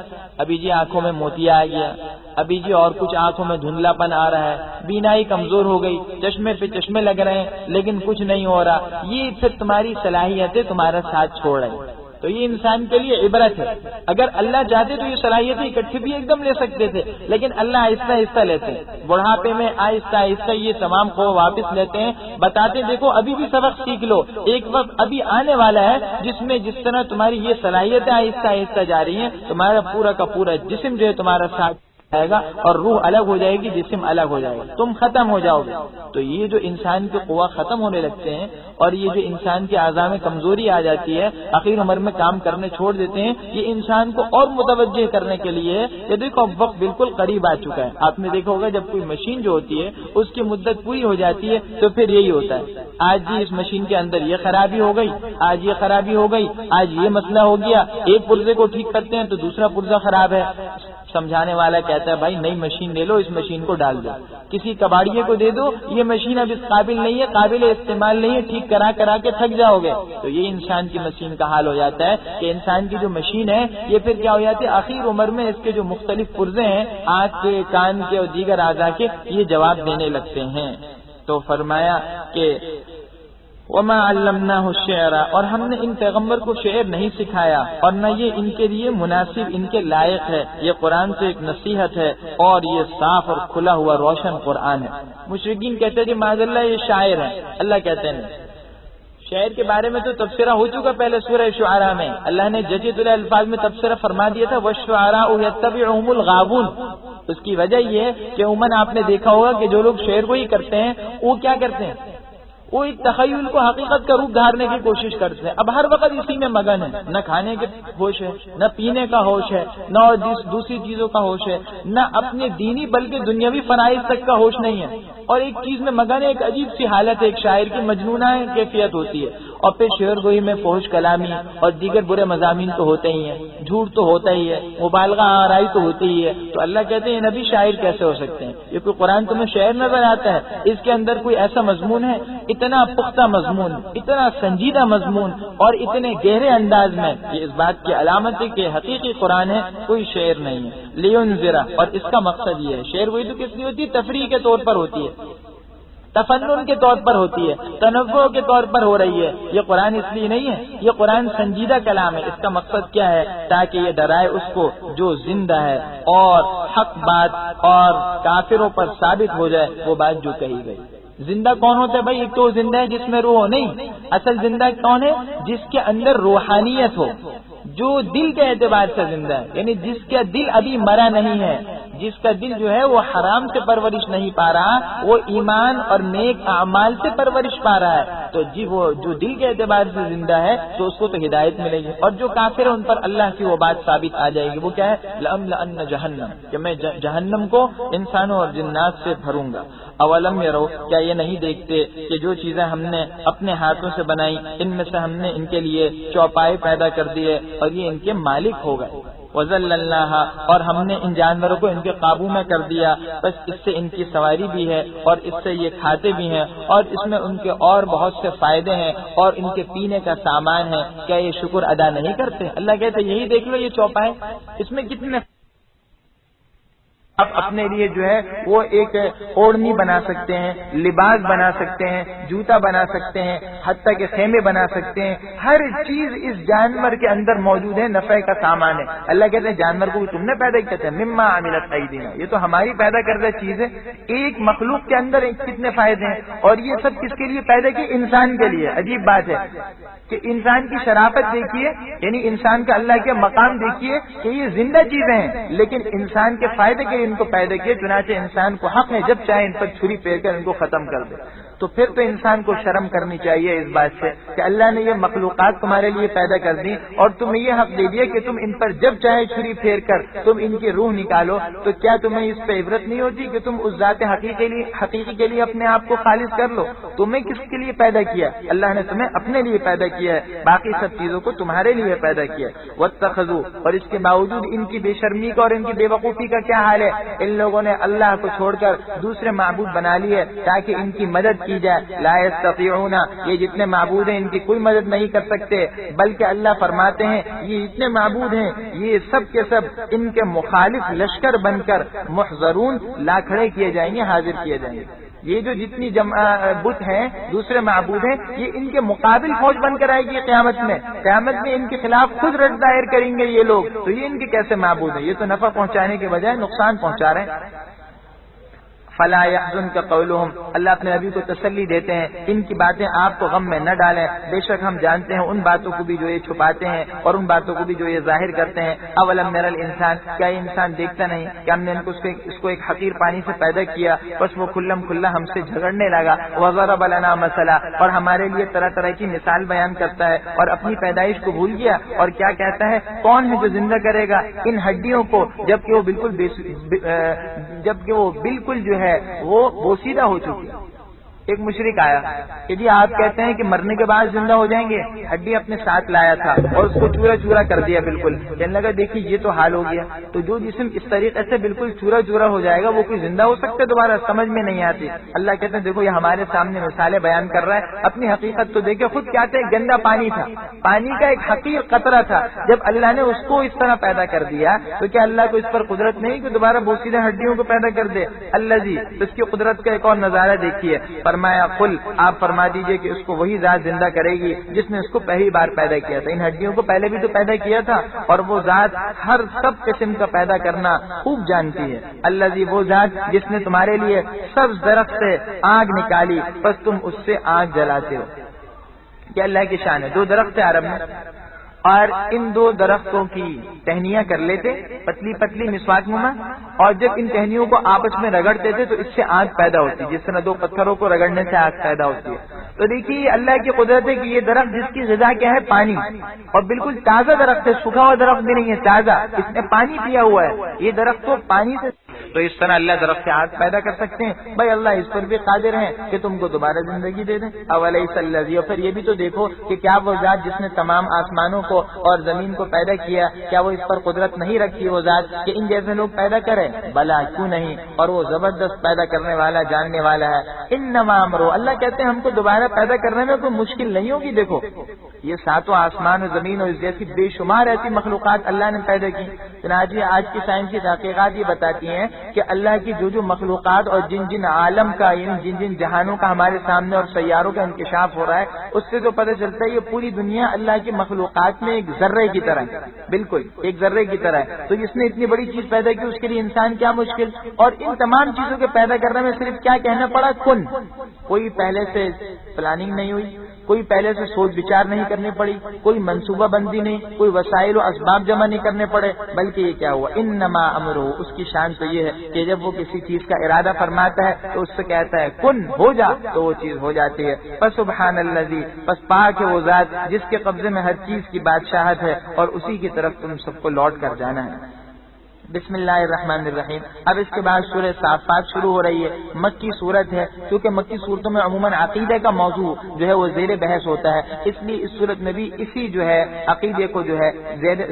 ابھی جی آنکھوں میں موتیا آ گیا، ابھی جی اور کچھ آنکھوں میں دھندلا پن آ رہا ہے، بینائی کمزور ہو گئی، چشمے پہ چشمے لگ رہے ہیں لیکن کچھ نہیں ہو رہا، یہ پھر تمہاری صلاحیتیں تمہارا ساتھ چھوڑ رہی ہیں۔ تو یہ انسان کے لیے عبرت ہے، اگر اللہ چاہتے تو یہ صلاحیتیں اکٹھی بھی ایک دم لے سکتے تھے، لیکن اللہ آہستہ آہستہ لیتے ہیں، بڑھاپے میں آہستہ آہستہ یہ تمام کو واپس لیتے ہیں، بتاتے دیکھو ابھی بھی سبق سیکھ لو، ایک وقت ابھی آنے والا ہے جس میں جس طرح تمہاری یہ صلاحیتیں آہستہ آہستہ جا رہی ہیں، تمہارا پورا کا پورا جسم جو ہے تمہارا ساتھ جائے گا اور روح الگ ہو جائے گی، جسم الگ ہو جائے گا، تم ختم ہو جاؤ گے۔ تو یہ جو انسان کے قوا ختم ہونے لگتے ہیں اور یہ جو انسان کے اعضاء میں کمزوری آ جاتی ہے، اخیر عمر میں کام کرنے چھوڑ دیتے ہیں، یہ انسان کو اور متوجہ کرنے کے لیے یہ دیکھو اب وقت بالکل قریب آ چکا ہے۔ آپ نے دیکھا ہوگا جب کوئی مشین جو ہوتی ہے اس کی مدت پوری ہو جاتی ہے تو پھر یہی ہوتا ہے، آج جی اس مشین کے اندر یہ خرابی ہو گئی، آج یہ خرابی ہو گئی، آج یہ مسئلہ ہو گیا، ایک پرزے کو ٹھیک کرتے ہیں تو دوسرا پرزہ خراب ہے، سمجھانے والا کہتا ہے بھائی نئی مشین لے لو، اس مشین کو ڈال دو، کسی کباڑیے کو دے دو، یہ مشین اب اس قابل نہیں ہے، قابل استعمال نہیں ہے، ٹھیک کرا کرا کے تھک جاؤ گے۔ تو یہ انسان کی مشین کا حال ہو جاتا ہے کہ انسان کی جو مشین ہے یہ پھر کیا ہو جاتی ہے، آخر عمر میں اس کے جو مختلف پرزے ہیں آنکھ کے، کان کے اور دیگر اعضاء کے، یہ جواب دینے لگتے ہیں۔ تو فرمایا کہ وما علمناہ الشعر، اور ہم نے ان پیغمبر کو شعر نہیں سکھایا اور نہ یہ ان کے لیے مناسب، ان کے لائق ہے، یہ قرآن سے ایک نصیحت ہے اور یہ صاف اور کھلا ہوا روشن قرآن ہے۔ مشرکین کہتے ہیں کہ معاذ اللہ یہ شاعر ہے، اللہ کہتے ہیں شعر کے بارے میں تو تبصرہ ہو چکا پہلے سورہ شعراء میں، اللہ نے جچت الفاظ میں تبصرہ فرما دیا تھا وَالشُّعَرَاءُ يَتَّبِعُهُمُ الْغَاوُونَ۔ اس کی وجہ یہ ہے کہ عموماً آپ نے دیکھا ہوگا کہ جو لوگ شعر کو ہی کرتے ہیں وہ کیا کرتے ہیں، وہ ایک تخیل کو حقیقت کا روپ دھارنے کی کوشش کرتے ہیں، اب ہر وقت اسی میں مگن ہے، نہ کھانے کے ہوش ہے، نہ پینے کا ہوش ہے، نہ اور دوسری چیزوں کا ہوش ہے، نہ اپنے دینی بلکہ دنیاوی فرائض تک کا ہوش نہیں ہے، اور ایک چیز میں مگن ہے، ایک عجیب سی حالت ہے، ایک شاعر کی مجنونہ کیفیت ہوتی ہے، اور پھر شعر گوئی میں فحش کلامی اور دیگر برے مضامین تو ہوتے ہی ہیں، جھوٹ تو ہوتا ہی ہے، مبالغہ آرائی تو ہوتی ہی ہے، تو اللہ کہتے ہیں نبی شاعر کیسے ہو سکتے ہیں، یہ کوئی قرآن تمہیں شعر نظر آتا ہے، اس کے اندر کوئی ایسا مضمون ہے، اتنا پختہ مضمون، اتنا سنجیدہ مضمون اور اتنے گہرے انداز میں، یہ اس بات کی علامت ہے کہ حقیقی قرآن ہے، کوئی شعر نہیں ہے۔ لیونذرا، اور اس کا مقصد یہ ہے، شعر وہی تو کس لیے ہوتی ہے، تفریح کے طور پر ہوتی ہے، تفنن کے طور پر ہوتی ہے، تنوع کے طور پر ہو رہی ہے، یہ قرآن اس لیے نہیں ہے، یہ قرآن سنجیدہ کلام ہے، اس کا مقصد کیا ہے، تاکہ یہ ڈرائے اس کو جو زندہ ہے اور حق بات اور کافروں پر ثابت ہو جائے وہ بات جو کہی گئی۔ زندہ کون ہوتا ہے بھائی، ایک تو زندہ ہے جس میں روح ہو، نہیں، اصل زندہ کون ہے، جس کے اندر روحانیت ہو، جو دل کے اعتبار سے زندہ ہے، یعنی جس کا دل ابھی مرا نہیں ہے، جس کا دل جو ہے وہ حرام سے پرورش نہیں پا رہا، وہ ایمان اور نیک اعمال سے پرورش پا رہا ہے، تو جی وہ جو دل کے اعتبار سے زندہ ہے تو اس کو تو ہدایت ملے گی، اور جو کافر ہے ان پر اللہ کی وہ بات ثابت آ جائے گی، وہ کیا ہے، لَأَمْلَأَنَّ جَهَنَّمَ، کہ میں جہنم کو انسانوں اور جنات سے بھروں گا۔ اولم یرو، کیا یہ نہیں دیکھتے کہ جو چیزیں ہم نے اپنے ہاتھوں سے بنائی ان میں سے ہم نے ان کے لیے چوپائے پیدا کر دیے اور یہ ان کے مالک ہو گئے، وَذَلَّلْنَاهَا، اور ہم نے ان جانوروں کو ان کے قابو میں کر دیا، بس اس سے ان کی سواری بھی ہے اور اس سے یہ کھاتے بھی ہیں اور اس میں ان کے اور بہت سے فائدے ہیں اور ان کے پینے کا سامان ہے، کیا یہ شکر ادا نہیں کرتے؟ اللہ کہتے یہی دیکھ لو یہ چوپائے، اس میں کتنے آپ اپنے لیے جو ہے وہ ایک اوڑھنی بنا سکتے ہیں، لباس بنا سکتے ہیں، جوتا بنا سکتے ہیں، حتیٰ کہ خیمے بنا سکتے ہیں، ہر چیز اس جانور کے اندر موجود ہے، نفع کا سامان ہے۔ اللہ کہتے ہیں جانور کو تم نے پیدا کیا تھا، مما عملت ایدینا، یہ تو ہماری پیدا کردہ چیز ہے، ایک مخلوق کے اندر کتنے فائدے ہیں، اور یہ سب کس کے لیے پیدا کی، انسان کے لیے۔ عجیب بات ہے کہ انسان کی شرافت دیکھیے، یعنی انسان کا اللہ کے مقام دیکھیے کہ یہ زندہ چیزیں ہیں لیکن انسان کے فائدے کے ان کو پیدا کیے، چنانچہ انسان کو حق ہے جب چاہے ان پر چھری پھیر کر ان کو ختم کر دے۔ تو پھر تو انسان کو شرم کرنی چاہیے اس بات سے کہ اللہ نے یہ مخلوقات تمہارے لیے پیدا کر دی اور تمہیں یہ حق دے دیا کہ تم ان پر جب چاہے چھری پھیر کر تم ان کی روح نکالو، تو کیا تمہیں اس پہ عبرت نہیں ہوتی کہ تم اس ذات حقیقی کے لیے اپنے آپ کو خالص کر لو؟ تمہیں کس کے لیے پیدا کیا؟ اللہ نے تمہیں اپنے لیے پیدا کیا ہے، باقی سب چیزوں کو تمہارے لیے پیدا کیا ہے۔ واتخذوا، اور اس کے باوجود ان کی بے شرمی کا اور ان کی بے وقوفی کا کیا حال ہے، ان لوگوں نے اللہ کو چھوڑ کر دوسرے معبود بنا لیے تاکہ ان کی مدد کی جائے، لا یستطیعون، یہ جتنے معبود ہیں ان کی کوئی مدد نہیں کر سکتے، بلکہ اللہ فرماتے ہیں یہ جتنے معبود ہیں یہ سب کے سب ان کے مخالف لشکر بن کر محضرون لا کھڑے کیے جائیں گے، حاضر کیے جائیں گے۔ یہ جو جتنی بت ہیں دوسرے معبود ہیں یہ ان کے مقابل فوج بن کر آئے گی قیامت میں ان کے خلاف خود رد دائر کریں گے یہ لوگ، تو یہ ان کے کیسے معبود ہیں؟ یہ تو نفع پہنچانے کے بجائے نقصان پہنچا رہے ہیں۔ فلا يحزنك قولهم، اللہ اپنے نبی کو تسلی دیتے ہیں ان کی باتیں آپ کو غم میں نہ ڈالیں، بے شک ہم جانتے ہیں ان باتوں کو بھی جو یہ چھپاتے ہیں اور ان باتوں کو بھی جو یہ ظاہر کرتے ہیں۔ اولم ير الانسان، کیا یہ انسان دیکھتا نہیں کہ ہم نے اس کو ایک حقیر پانی سے پیدا کیا، بس وہ کھلم کھلا ہم سے جھگڑنے لگا، وضرب لنا مثلا، اور ہمارے لیے طرح طرح کی مثال بیان کرتا ہے اور اپنی پیدائش کو بھول گیا، اور کیا کہتا ہے کون ہے جو زندہ کرے گا ان ہڈیوں کو جبکہ وہ بالکل جو ہے وہ بوسیدہ ہو چکی۔ ایک مشرک آیا کہ جی آپ کہتے ہیں کہ مرنے کے بعد زندہ ہو جائیں گے، ہڈی اپنے ساتھ لایا تھا اور اس کو چورا چورا کر دیا، بالکل کہنے لگا دیکھیے یہ تو حال ہو گیا، تو جو جسم اس طریقے سے بالکل چورا چورا ہو جائے گا وہ کوئی زندہ ہو سکتا ہے دوبارہ؟ سمجھ میں نہیں آتی۔ اللہ کہتے ہیں دیکھو یہ ہمارے سامنے مثالیں بیان کر رہا ہے، اپنی حقیقت تو دیکھے، خود کیا تھے گندا پانی تھا، پانی کا ایک حقیر قطرہ تھا، جب اللہ نے اس کو اس طرح پیدا کر دیا تو کیا اللہ کو اس پر قدرت نہیں کہ دوبارہ بوسیدہ ہڈیوں کو پیدا کر دے؟ اللہ جی اس کی قدرت کا ایک اور نظارہ دیکھیے، فرمایا قل، آپ فرما دیجئے کہ اس کو وہی ذات زندہ کرے گی جس نے اس کو پہلی بار پیدا کیا تھا، ان ہڈیوں کو پہلے بھی تو پیدا کیا تھا، اور وہ ذات ہر سب قسم کا پیدا کرنا خوب جانتی ہے۔ اللہ جی وہ ذات جس نے تمہارے لیے سبز درخت سے آگ نکالی بس تم اس سے آگ جلاتے ہو۔ کیا اللہ کی شان ہے؟ دو درخت عرب میں، اور ان دو درختوں کی ٹہنیاں کر لیتے پتلی پتلی مسواک نما، اور جب ان ٹہنیوں کو آپس میں رگڑتے تھے تو اس سے آگ پیدا ہوتی، جس طرح دو پتھروں کو رگڑنے سے آگ پیدا ہوتی ہے۔ تو دیکھیے اللہ کی قدرت ہے کہ یہ درخت جس کی غذا کیا ہے؟ پانی، اور بالکل تازہ درخت ہے، سوکھا ہوا درخت بھی نہیں ہے، تازہ، اس نے پانی پیا ہوا ہے، یہ درخت کو پانی سے، تو اس طرح اللہ درخت سے آگ پیدا کر سکتے ہیں۔ بھائی اللہ اس پر بھی قادر ہیں کہ تم کو دوبارہ زندگی دے دیں۔ اولیس الذی، اور پھر یہ بھی تو دیکھو کہ کیا وہ ذات جس نے تمام آسمانوں کو اور زمین کو پیدا کیا، کیا وہ اس پر قدرت نہیں رکھی وہ ذات کہ ان جیسے لوگ پیدا کرے؟ بلا، کیوں نہیں، اور وہ زبردست پیدا کرنے والا، جاننے والا ہے۔ انما امرو، اللہ کہتے ہیں ہم کو دوبارہ پیدا کرنے میں کوئی مشکل نہیں ہوگی۔ دیکھو یہ ساتوں آسمان و زمین اور اس جیسی بے شمار ایسی مخلوقات اللہ نے پیدا کی، چنانچہ آج کی سائنسی تحقیقات یہ بتاتی ہیں کہ اللہ کی جو مخلوقات اور جن جن عالم کا، یعنی جن جن جہانوں کا ہمارے سامنے اور سیاروں کا انکشاف ہو رہا ہے، اس سے تو پتہ چلتا ہے یہ پوری دنیا اللہ کی مخلوقات میں ایک ذرے کی طرح ہے، بالکل ایک ذرے کی طرح ہے۔ تو جس نے اتنی بڑی چیز پیدا کی اس کے لیے انسان کیا مشکل، اور ان تمام چیزوں کے پیدا کرنے میں صرف کیا کہنا پڑا؟ کن۔ کوئی پہلے سے پلاننگ نہیں ہوئی، کوئی پہلے سے سوچ بچار نہیں کرنی پڑی، کوئی منصوبہ بندی نہیں، کوئی وسائل و اسباب جمع نہیں کرنے پڑے، بلکہ یہ کیا ہوا؟ انما امرہ، اس کی شان تو یہ ہے کہ جب وہ کسی چیز کا ارادہ فرماتا ہے تو اس سے کہتا ہے کن، ہو جا، تو وہ چیز ہو جاتی ہے۔ فسبحان الذی، پس پاک ہے وہ ذات جس کے قبضے میں ہر چیز کی بادشاہت ہے اور اسی کی طرف تم سب کو لوٹ کر جانا ہے۔ بسم اللہ الرحمن الرحیم۔ اب اس کے بعد سورہ صافات شروع ہو رہی ہے، مکی صورت ہے، کیونکہ مکی صورتوں میں عموماً عقیدہ کا موضوع جو ہے وہ زیر بحث ہوتا ہے، اس لیے اس صورت میں بھی اسی جو ہے عقیدے کو جو ہے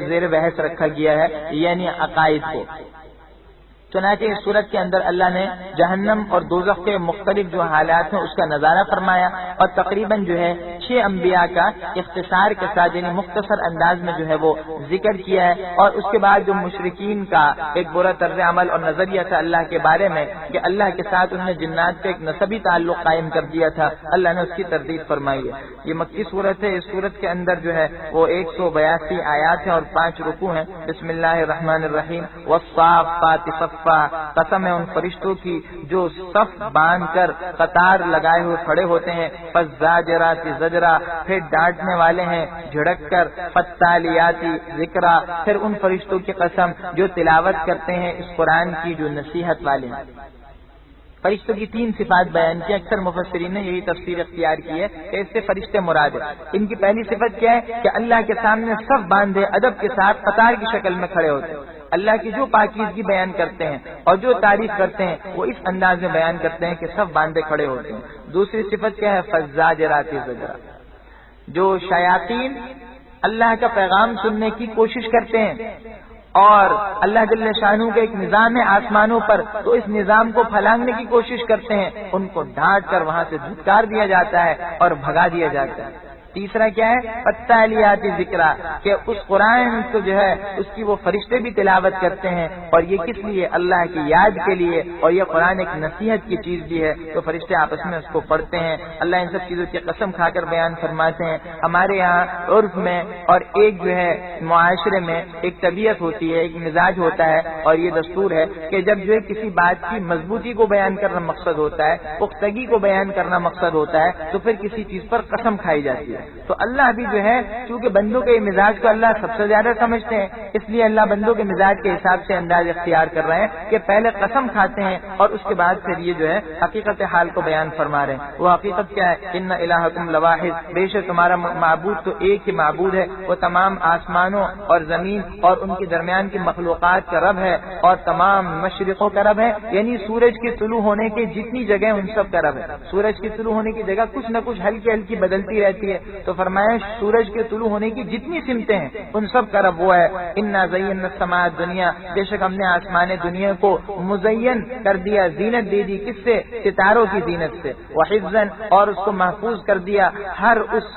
زیر بحث رکھا گیا ہے، یعنی عقائد کو۔ چنانچہ اس صورت کے اندر اللہ نے جہنم اور دوزخ کے مختلف جو حالات ہیں اس کا نظارہ فرمایا، اور تقریباً جو ہے 6 انبیاء کا اختصار کے ساتھ یعنی مختصر انداز میں جو ہے وہ ذکر کیا ہے، اور اس کے بعد جو مشرکین کا ایک برا طرز عمل اور نظریہ تھا اللہ کے بارے میں کہ اللہ کے ساتھ انہوں نے جنات کا ایک نسبی تعلق قائم کر دیا تھا، اللہ نے اس کی تردید فرمائی ہے۔ یہ مکی صورت ہے، اس صورت کے اندر جو ہے وہ 182 آیات ہیں اور 5 رکوع ہیں۔ بسم اللہ الرحمن الرحیم۔ والصافات صفا، قسم ہے ان فرشتوں کی جو صف باندھ کر قطار لگائے ہوئے کھڑے ہوتے ہیں، فالزاجرات زجرا، پھر ڈانٹنے والے ہیں جھڑک کر، فالتالیات ذکرا، پھر ان فرشتوں کی قسم جو تلاوت کرتے ہیں اس قرآن کی جو نصیحت والے ہیں۔ فرشتوں کی 3 صفات بیان کی، اکثر مفسرین نے یہی تفسیر اختیار کی ہے کہ اس سے فرشتے مراد ہے۔ ان کی پہلی صفت کیا ہے کہ اللہ کے سامنے صف باندھے ادب کے ساتھ قطار کی شکل میں کھڑے ہوتے ہیں، اللہ کی جو پاکیزگی بیان کرتے ہیں اور جو تعریف کرتے ہیں وہ اس انداز میں بیان کرتے ہیں کہ صف باندھے کھڑے ہوتے ہیں۔ دوسری صفت کیا ہے؟ فالزاجرات زجرا، جو شیاطین اللہ کا پیغام سننے کی کوشش کرتے ہیں اور اللہ جل شانہ کا ایک نظام ہے آسمانوں پر، تو اس نظام کو پھلانگنے کی کوشش کرتے ہیں، ان کو ڈانٹ کر وہاں سے دھتکار دیا جاتا ہے اور بھگا دیا جاتا ہے۔ تیسرا کیا ہے؟ فالتالیات ذکرا، کہ اس قرآن کو جو ہے اس کی وہ فرشتے بھی تلاوت کرتے ہیں، اور یہ کس لیے؟ اللہ کی یاد کے لیے، اور یہ قرآن ایک نصیحت کی چیز بھی ہے، تو فرشتے آپس میں اس کو پڑھتے ہیں۔ اللہ ان سب چیزوں کی قسم کھا کر بیان فرماتے ہیں۔ ہمارے یہاں عرف میں اور ایک جو ہے معاشرے میں ایک طبیعت ہوتی ہے، ایک مزاج ہوتا ہے، اور یہ دستور ہے کہ جب جو ہے کسی بات کی مضبوطی کو بیان کرنا مقصد ہوتا ہے، پختگی کو بیان کرنا مقصد ہوتا ہے، تو پھر کسی چیز پر قسم کھائی جاتی ہے۔ تو اللہ بھی جو ہے چونکہ بندوں کے مزاج کو اللہ سب سے زیادہ سمجھتے ہیں، اس لیے اللہ بندوں کے مزاج کے حساب سے انداز اختیار کر رہے ہیں کہ پہلے قسم کھاتے ہیں اور اس کے بعد پھر یہ جو ہے حقیقت حال کو بیان فرما رہے ہیں۔ وہ حقیقت کیا ہے؟ ان الہکم لواحد، بے شک تمہارا معبود تو ایک ہی معبود ہے، وہ تمام آسمانوں اور زمین اور ان کے درمیان کی مخلوقات کا رب ہے، اور تمام مشرقوں کا رب ہے، یعنی سورج کے طلوع ہونے کے جتنی جگہ ان سب کا رب ہے۔ سورج کے طلوع ہونے کی جگہ کچھ نہ کچھ ہلکی ہلکی بدلتی رہتی ہے، تو فرمایا سورج کے طلوع ہونے کی جتنی سمتیں ہیں ان سب کا رب وہ ہے۔ انا زینا السماء الدنیا، بے شک ہم نے آسمان دنیا کو مزین کر دیا، زینت دے دی، کس سے؟ ستاروں کی زینت سے، وحفظا، اور اس کو محفوظ کر دیا ہر اس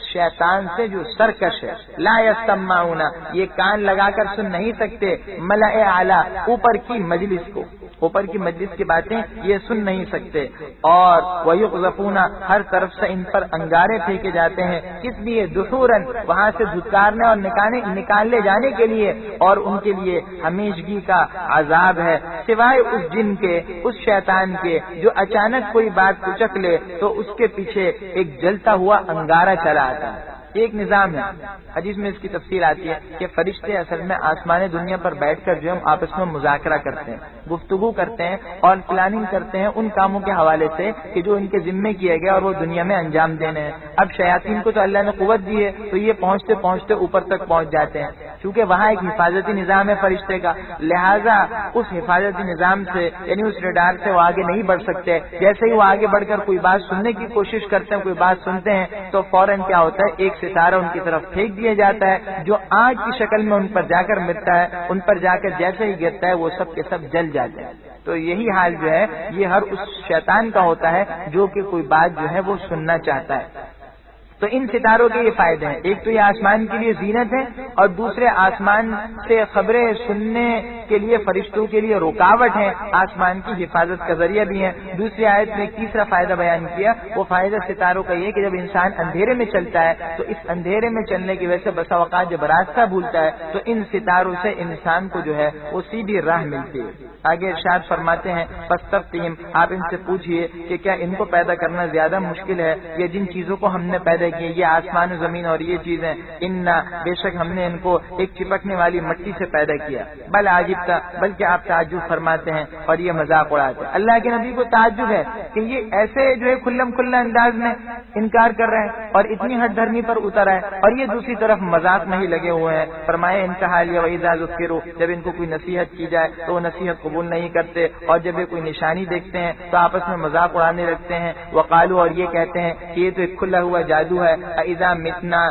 شیطان سے جو سرکش ہے۔ لا یسمعون، یہ کان لگا کر سن نہیں سکتے، ملأ اعلی، اوپر کی مجلس کو، اوپر کی مجلس کی باتیں یہ سن نہیں سکتے، اور ویقذفون، ہر طرف سے ان پر انگارے پھینکے جاتے ہیں، کس لیے؟ دحورا، وہاں سے دھتکارنے اور نکال لے جانے کے لیے، اور ان کے لیے ہمیشگی کا عذاب ہے، سوائے اس جن کے، اس شیطان کے جو اچانک کوئی بات کچک لے تو اس کے پیچھے ایک جلتا ہوا انگارہ چلا آتا ہے۔ ایک نظام ہے، حدیث میں اس کی تفصیل آتی ہے کہ فرشتے اصل میں آسمان دنیا پر بیٹھ کر جو ہم آپس میں مذاکرہ کرتے ہیں، گفتگو کرتے ہیں اور پلاننگ کرتے ہیں ان کاموں کے حوالے سے کہ جو ان کے ذمے کیے گئے اور وہ دنیا میں انجام دینے ہیں۔ اب شیاطین کو تو اللہ نے قوت دی ہے، تو یہ پہنچتے پہنچتے اوپر تک پہنچ جاتے ہیں، کیونکہ وہاں ایک حفاظتی نظام ہے فرشتے کا، لہذا اس حفاظتی نظام سے یعنی اس ریڈار سے وہ آگے نہیں بڑھ سکتے۔ جیسے ہی وہ آگے بڑھ کر کوئی بات سننے کی کوشش کرتے ہیں، کوئی بات سنتے ہیں، تو فوراً کیا ہوتا ہے؟ ایک ستارہ ان کی طرف پھینک دیا جاتا ہے جو آگ کی شکل میں ان پر جا کر ملتا ہے، ان پر جا کر جیسے ہی گرتا ہے وہ سب کے سب جل جاتے ہیں۔ تو یہی حال جو ہے یہ ہر اس شیطان کا ہوتا ہے جو کہ کوئی بات جو ہے وہ سننا چاہتا ہے۔ تو ان ستاروں کے یہ فائدے ہیں، ایک تو یہ آسمان کے لیے زینت ہے، اور دوسرے آسمان سے خبریں سننے کے لیے فرشتوں کے لیے رکاوٹ ہے، آسمان کی حفاظت کا ذریعہ بھی ہے۔ دوسری آیت میں تیسرا فائدہ بیان کیا، وہ فائدہ ستاروں کا یہ کہ جب انسان اندھیرے میں چلتا ہے تو اس اندھیرے میں چلنے کی وجہ سے بسا اوقات جب راستہ بھولتا ہے تو ان ستاروں سے انسان کو جو ہے وہ سیدھی راہ ملتی ہے۔ آگے ارشاد فرماتے ہیں فاستفتہم، آپ ان سے پوچھئے کہ کیا ان کو پیدا کرنا زیادہ مشکل ہے یا جن چیزوں کو ہم نے پیدا کی، یہ آسمان و زمین اور یہ چیزیں؟ انا، بے شک ہم نے ان کو ایک چپکنے والی مٹی سے پیدا کیا۔ بل عجبتا، بلکہ آپ تعجب فرماتے ہیں اور یہ مذاق اڑاتے ہیں۔ اللہ کے نبی کو تعجب ہے کہ یہ ایسے جو ہے کھلم کھلا انداز میں انکار کر رہے ہیں اور اتنی ہٹ دھرمی پر اتر ہے، اور یہ دوسری طرف مذاق میں ہی لگے ہوئے ہیں۔ فرمائے انتہا لیا وَإِذَا ذُكِّرُوا، جب ان کو کوئی نصیحت کی جائے تو وہ نصیحت قبول نہیں کرتے، اور جب یہ کوئی نشانی دیکھتے ہیں تو آپس میں مذاق اڑانے لگتے ہیں۔ وقالوا، اور یہ کہتے ہیں کہ یہ تو ایک کھلا ہوا جادو ہے۔ اذا متنا،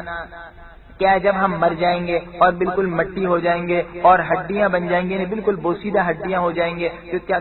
کیا جب ہم مر جائیں گے اور بالکل مٹی ہو جائیں گے اور ہڈیاں بن جائیں گے، یعنی بالکل بوسیدہ ہڈیاں ہو جائیں گے،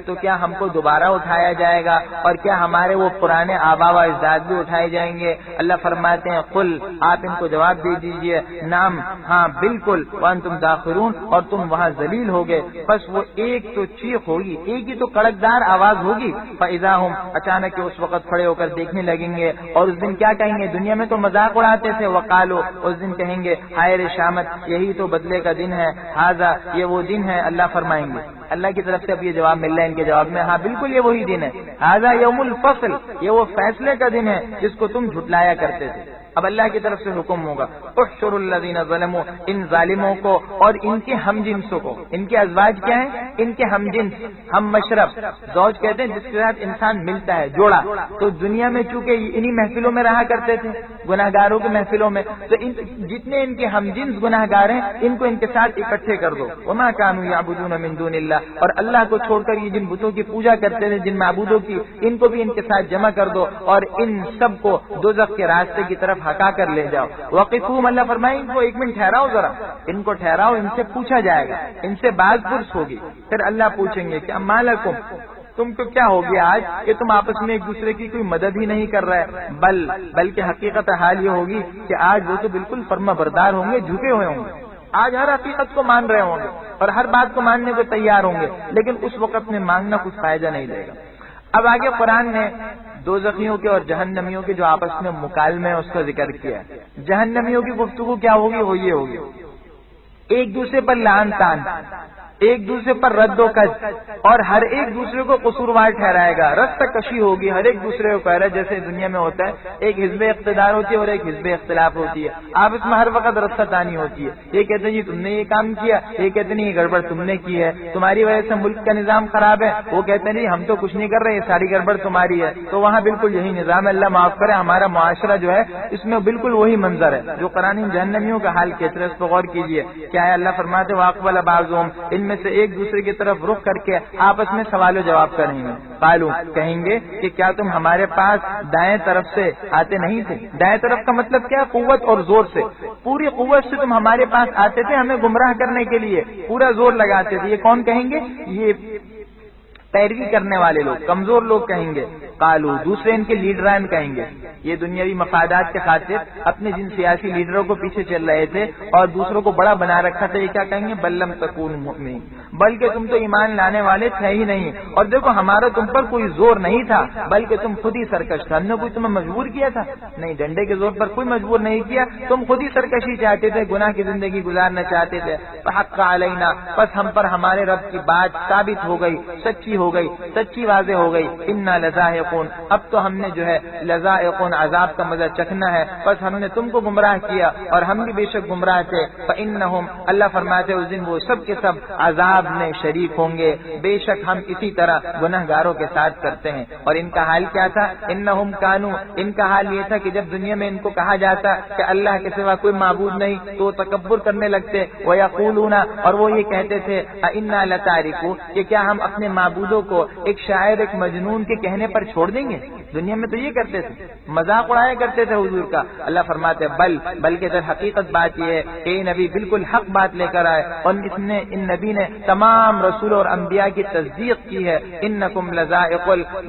تو کیا ہم کو دوبارہ اٹھایا جائے گا، اور کیا ہمارے وہ پرانے آبا و اجداد بھی اٹھائے جائیں گے؟ اللہ فرماتے ہیں قل، آپ ان کو جواب دے دیجئے، نعم، ہاں بالکل، وانتم داخرون، اور تم وہاں ذلیل ہوگے۔ بس وہ ایک تو چیخ ہوگی، ایک ہی تو کڑکدار آواز ہوگی، فاذا ہم، اچانک اس وقت کھڑے ہو کر دیکھنے لگیں گے، اور اس دن کیا کہیں گے؟ دنیا میں تو مذاق اڑاتے تھے، وقالو، اس دن کہیں گے ہائے رے شامت، یہی تو بدلے کا دن ہے، ہاذا، یہ وہ دن ہے۔ اللہ فرمائیں گے، اللہ کی طرف سے اب یہ جواب مل رہا ہے ان کے جواب میں، ہاں بالکل یہ وہی دن ہے، ہاذا یوم الفصل، یہ وہ فیصلے کا دن ہے جس کو تم جھٹلایا کرتے تھے۔ اب اللہ کی طرف سے حکم ہوگا، احشروا الذین ظلموا، ان ظالموں کو اور ان کے ہم جنسوں کو، ان کے ازواج کیا ہیں؟ ان کے ہم جنس، ہم مشرب، زوج کہتے ہیں جس کے ساتھ انسان ملتا ہے، جوڑا۔ تو دنیا میں چونکہ انہی محفلوں میں رہا کرتے تھے، گناہ گاروں کی محفلوں میں، تو جتنے ان کے ہم جنس گناہ گار ہیں ان کو ان کے ساتھ اکٹھے کر دو۔ وما كانوا يعبدون من دون اللہ، اور اللہ کو چھوڑ کر یہ جن بتوں کی پوجا کرتے تھے، جن معبودوں کی، ان کو بھی ان کے ساتھ جمع کر دو، اور ان سب کو دوزخ کے راستے کی طرف ہکا کر لے جاؤ. وقفوہم، اللہ فرمائے ان کو ایک منٹ ٹھہراؤ، ذرا ان کو ٹھہراؤ، ان سے پوچھا جائے گا، ان سے باز پرس ہوگی. پھر اللہ پوچھیں گے کہ اما لکم، تم کو کیا ہو گیا آج کہ تم آپس میں ایک دوسرے کی کوئی مدد ہی نہیں کر رہے. بلکہ حقیقت حال یہ ہوگی کہ آج وہ تو بالکل فرما بردار ہوں گے، جھکے ہوئے ہوں گے. آج ہر حقیقت کو مان رہے ہوں گے اور ہر بات کو ماننے کو تیار ہوں گے، لیکن اس وقت میں مانگنا کچھ فائدہ نہیں دے گا. اب آگے قرآن نے دوزخیوں کے اور جہنمیوں کے جو آپس میں مکالمے ہیں اس کا ذکر کیا ہے. جہنمیوں کی گفتگو کیا ہوگی؟ وہ یہ ہوگی ایک دوسرے پر لعن طعن، ایک دوسرے پر رد و کش، اور ہر ایک دوسرے کو قصوروار ٹھہرائے گا. رستہ کشی ہوگی، ہر ایک دوسرے کو کہہ رہا ہے. جیسے دنیا میں ہوتا ہے ایک حزب اقتدار ہوتی ہے اور ایک حزب اختلاف ہوتی ہے، آپس میں ہر وقت رستہ دانی ہوتی ہے. یہ کہتے ہیں جی تم نے یہ کام کیا، یہ کہتے ہیں یہ گڑبڑ تم نے کی ہے، تمہاری وجہ سے ملک کا نظام خراب ہے. وہ کہتے ہیں جی ہم تو کچھ نہیں کر رہے، یہ ساری گڑبڑ تمہاری ہے. تو وہاں بالکل یہی نظام ہے. اللہ معاف کرے، ہمارا معاشرہ جو ہے اس میں بالکل وہی منظر ہے جو قرآن جہنمیوں کا حال کہتے ہیں. اس پر غور کیجیے کیا ہے. اللہ فرماتے واقبل بعضهم، ان میں سے ایک دوسرے کی طرف رخ کر کے آپس میں سوال و جواب کریں گے. قالو، کہیں گے کہ کیا تم ہمارے پاس دائیں طرف سے آتے نہیں تھے؟ دائیں طرف کا مطلب کیا؟ قوت اور زور سے، پوری قوت سے تم ہمارے پاس آتے تھے ہمیں گمراہ کرنے کے لیے، پورا زور لگاتے تھے. یہ کون کہیں گے؟ یہ پیروی کرنے والے لوگ، کمزور لوگ کہیں گے. قالو، دوسرے ان کے لیڈران کہیں گے. یہ دنیاوی مفادات کے خاطر اپنے جن سیاسی لیڈروں کو پیچھے چل رہے تھے اور دوسروں کو بڑا بنا رکھا تھا، یہ کیا کہیں گے؟ بل لم تکونوا مؤمنین، بلکہ تم تو ایمان لانے والے تھے ہی نہیں. اور دیکھو ہمارا تم پر کوئی زور نہیں تھا، بلکہ تم خود ہی سرکش تھا. ہم نے کوئی تمہیں مجبور کیا تھا؟ نہیں، ڈنڈے کے زور پر کوئی مجبور نہیں کیا. تم خود ہی سرکشی چاہتے تھے، گناہ کی زندگی گزارنا چاہتے تھے. فحق علینا، بس ہم پر ہمارے رب کی بات ثابت ہو گئی، سچی ہو گئی، سچی واضح ہو گئی. انا لذائقون، اب تو ہم نے جو ہے لذائقون عذاب کا مزہ چکھنا ہے. بس ہم نے تم کو گمراہ کیا اور ہم بھی بے شک گمراہ تھے. فإنہم، اللہ فرماتے اس دن وہ سب کے سب عذاب میں شریک ہوں گے. بے شک ہم اسی طرح گنہگاروں کے ساتھ کرتے ہیں. اور ان کا حال کیا تھا؟ انہم کانو، ان کا حال یہ تھا کہ جب دنیا میں ان کو کہا جاتا کہ اللہ کے سوا کوئی معبود نہیں تو تکبر کرنے لگتے. ویقولون، اور وہ یہ کہتے تھے انا لتارکو، کہ کیا ہم اپنے معبودوں کو ایک شاعر ایک مجنون کے کہنے پر چھوڑ دیں گے؟ دنیا میں تو یہ کرتے تھے، مذاق اڑایا کرتے تھے حضور کا. اللہ فرماتے بلکہ در حقیقت بات یہ ہے کہ یہ نبی بالکل حق بات لے کر آئے اور ان نبی نے تمام رسول اور انبیاء کی تصدیق کی ہے. انکم لذائق،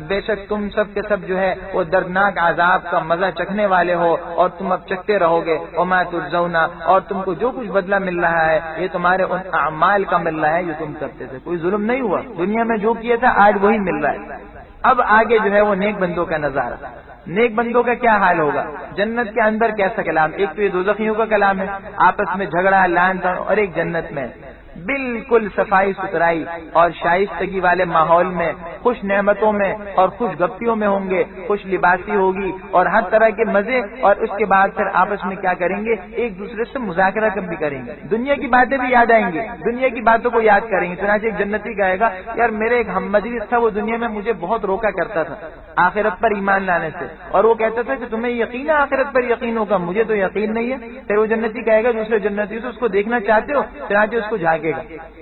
بے شک تم سب کے سب جو ہے وہ دردناک عذاب کا مزہ چکھنے والے ہو اور تم اب چکتے رہو گے. وما تجزون، اور تم کو جو کچھ بدلہ مل رہا ہے یہ تمہارے ان اعمال کا مل رہا ہے جو تم کرتے تھے. کوئی ظلم نہیں ہوا، دنیا میں جو کیا تھا آج وہی مل رہا ہے. اب آگے جو ہے وہ نیک بندوں کا نظارہ. نیک بندوں کا کیا حال ہوگا؟ جنت کے اندر کیسا کلام؟ ایک تو یہ دوزخیوں کا کلام ہے، آپس میں جھگڑا لعن طعن، اور ایک جنت میں بالکل صفائی ستھرائی اور شائستگی والے ماحول میں، خوش نعمتوں میں اور خوش گپیوں میں ہوں گے، خوش لباسی ہوگی اور ہر طرح کے مزے. اور اس کے بعد پھر آپس میں کیا کریں گے؟ ایک دوسرے سے مذاکرہ بھی کریں گے. دنیا کی باتیں بھی یاد آئیں گی، دنیا کی باتوں کو یاد کریں گے. چنانچہ ایک جنتی کہے گا یار میرے ایک ہم مجلس تھا، وہ دنیا میں مجھے بہت روکا کرتا تھا آخرت پر ایمان لانے سے، اور وہ کہتا تھا کہ تمہیں یقین ہے آخرت پر یقین ہوگا، مجھے تو یقین نہیں ہے. پھر وہ جنتی کہے گا دوسرے جنتی سے اس کو دیکھنا چاہتے ہو؟ چنانچہ اس کو جھانکے گا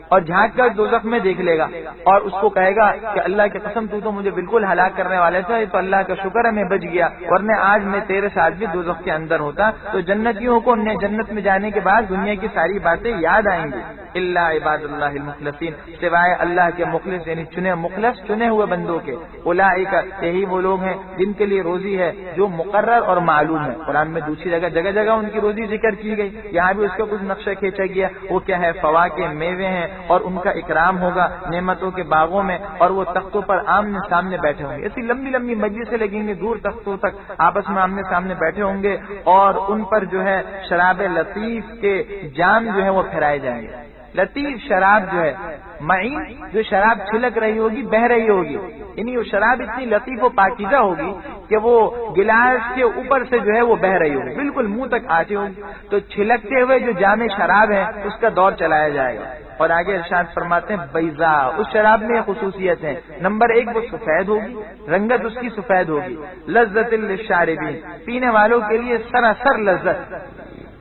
اور جھانک کر دوزخ میں دیکھ لے گا اور اس کو کہے گا کہ اللہ کی قسم تو مجھے بالکل ہلاک کرنے والے تھے، تو اللہ کا شکر ہے میں بچ گیا، ورنہ آج میں تیرے ساتھ بھی دوزخ کے اندر ہوتا. تو جنتیوں کو جنت میں جانے کے بعد دنیا کی ساری باتیں یاد آئیں گی. الا عباد اللہ المخلصین، سوائے اللہ کے مخلص یعنی چنے ہوئے بندوں کے. اولئک، یہی وہ لوگ ہیں جن کے لیے روزی ہے جو مقرر اور معلوم ہے. قرآن میں دوسری جگہ جگہ ان کی روزی ذکر کی گئی، یہاں بھی اس کا کچھ نقشہ کھینچا گیا. وہ کیا ہے؟ فواکہ، میوے ہیں، اور ان کا اکرام ہوگا نعمتوں کے باغوں میں، اور وہ تختوں پر آمنے سامنے بیٹھے ہوں گے. ایسی لمبی لمبی مجلسیں لگیں گی دور تختوں تک، آپس میں آمنے سامنے بیٹھے ہوں گے، اور ان پر جو ہے شراب لطیف کے جام جو ہے وہ پھیرائے جائیں گے. لطیف شراب جو ہے، معین جو شراب چھلک رہی ہوگی، بہ رہی ہوگی، یعنی وہ شراب اتنی لطیف و پاکیزہ ہوگی کہ وہ گلاس کے اوپر سے جو ہے وہ بہ رہی ہوگی، بالکل منہ تک آتی ہوگی. تو چھلکتے ہوئے جو جام شراب ہے اس کا دور چلایا جائے گا. اور آگے ارشاد فرماتے ہیں بیضا، اس شراب میں یہ خصوصیت ہے. نمبر 1 وہ سفید ہوگی، رنگت اس کی سفید ہوگی. لذت للشاربین، پینے والوں کے لیے سراسر لذت.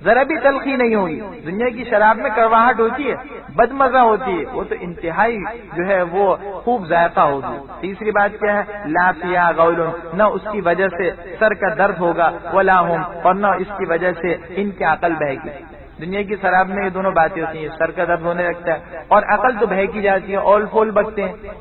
ذرا بھی تلخی نہیں ہوگی. دنیا کی شراب میں کڑواہٹ ہوتی ہے, بد مزہ ہوتی ہے, وہ تو انتہائی جو ہے وہ خوب ذائقہ ہوگی. تیسری بات کیا ہے, لا فیہا غول, نہ اس کی وجہ سے سر کا درد ہوگا, ولا ہم, اور نہ اس کی وجہ سے ان کی عقل بہے گی. دنیا کی شراب میں یہ دونوں باتیں ہوتی ہیں, سر کا درد ہونے لگتا ہے اور عقل تو بہکی جاتی ہے, اول پھول بکتے ہیں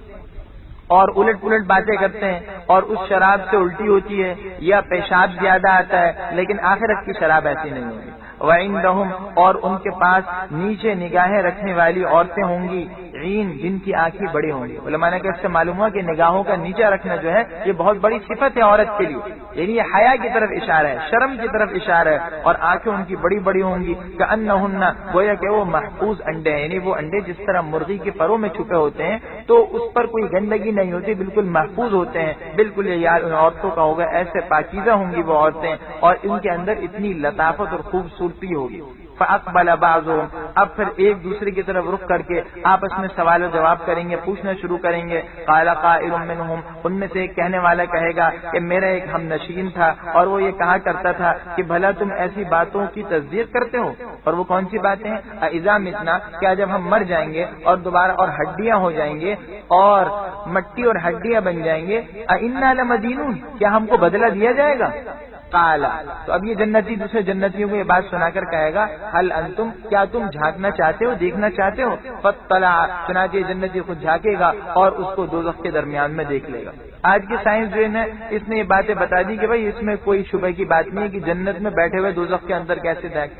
اور الٹ پلٹ باتیں کرتے ہیں, اور اس شراب سے الٹی ہوتی ہے یا پیشاب زیادہ آتا ہے. لیکن آخرت کی شراب ایسی نہیں ہوگی. وَعِندَهُمْ, اور ان کے پاس نیچے نگاہیں رکھنے والی عورتیں ہوں گی, عین, جن کی آنکھیں بڑی ہوں گی. علماء نے کہا اس سے معلوم ہوا کہ نگاہوں کا نیچا رکھنا جو ہے یہ بہت بڑی صفت ہے عورت کے لیے, یعنی یہ حیا کی طرف اشارہ ہے, شرم کی طرف اشارہ ہے. اور آنکھیں ان کی بڑی بڑی ہوں گی, کأنہن, گویا کہ وہ محفوظ انڈے ہیں, یعنی وہ انڈے جس طرح مرغی کے پروں میں چھپے ہوتے ہیں تو اس پر کوئی گندگی نہیں ہوتی, بالکل محفوظ ہوتے ہیں. بالکل یہ یار ان عورتوں کا ہوگا, ایسے پاکیزہ ہوں گی وہ عورتیں, اور ان کے اندر اتنی لطافت اور خوبصورتی ہوگی. فاقبل بعضهم, اب پھر ایک دوسرے کی طرف رخ کر کے آپس میں سوال و جواب کریں گے, پوچھنا شروع کریں گے. قال قائل منهم, ان میں سے ایک کہنے والا کہے گا کہ میرا ایک ہم نشین تھا اور وہ یہ کہا کرتا تھا کہ بھلا تم ایسی باتوں کی تصدیق کرتے ہو, اور وہ کون سی باتیں ہیں؟ اذا متنا, کیا جب ہم مر جائیں گے اور دوبارہ اور ہڈیاں ہو جائیں گے اور مٹی اور ہڈیاں بن جائیں گے, انا لمدینون, کیا ہم کو بدلہ دیا جائے گا؟ قال, تو اب یہ جنتی دوسرے جنتیوں کو یہ بات سنا کر کہے گا, هل انتم, کیا تم جھانکنا چاہتے ہو, دیکھنا چاہتے ہو؟ فطلع, چنانچہ یہ جنتی خود جھانکے گا اور اس کو دوزخ کے درمیان میں دیکھ لے گا. آج کی سائنس جو ہے اس نے یہ باتیں بتا دی کہ بھائی اس میں کوئی شبہ کی بات نہیں ہے کہ جنت میں بیٹھے ہوئے دوزخ کے اندر کیسے دیکھ.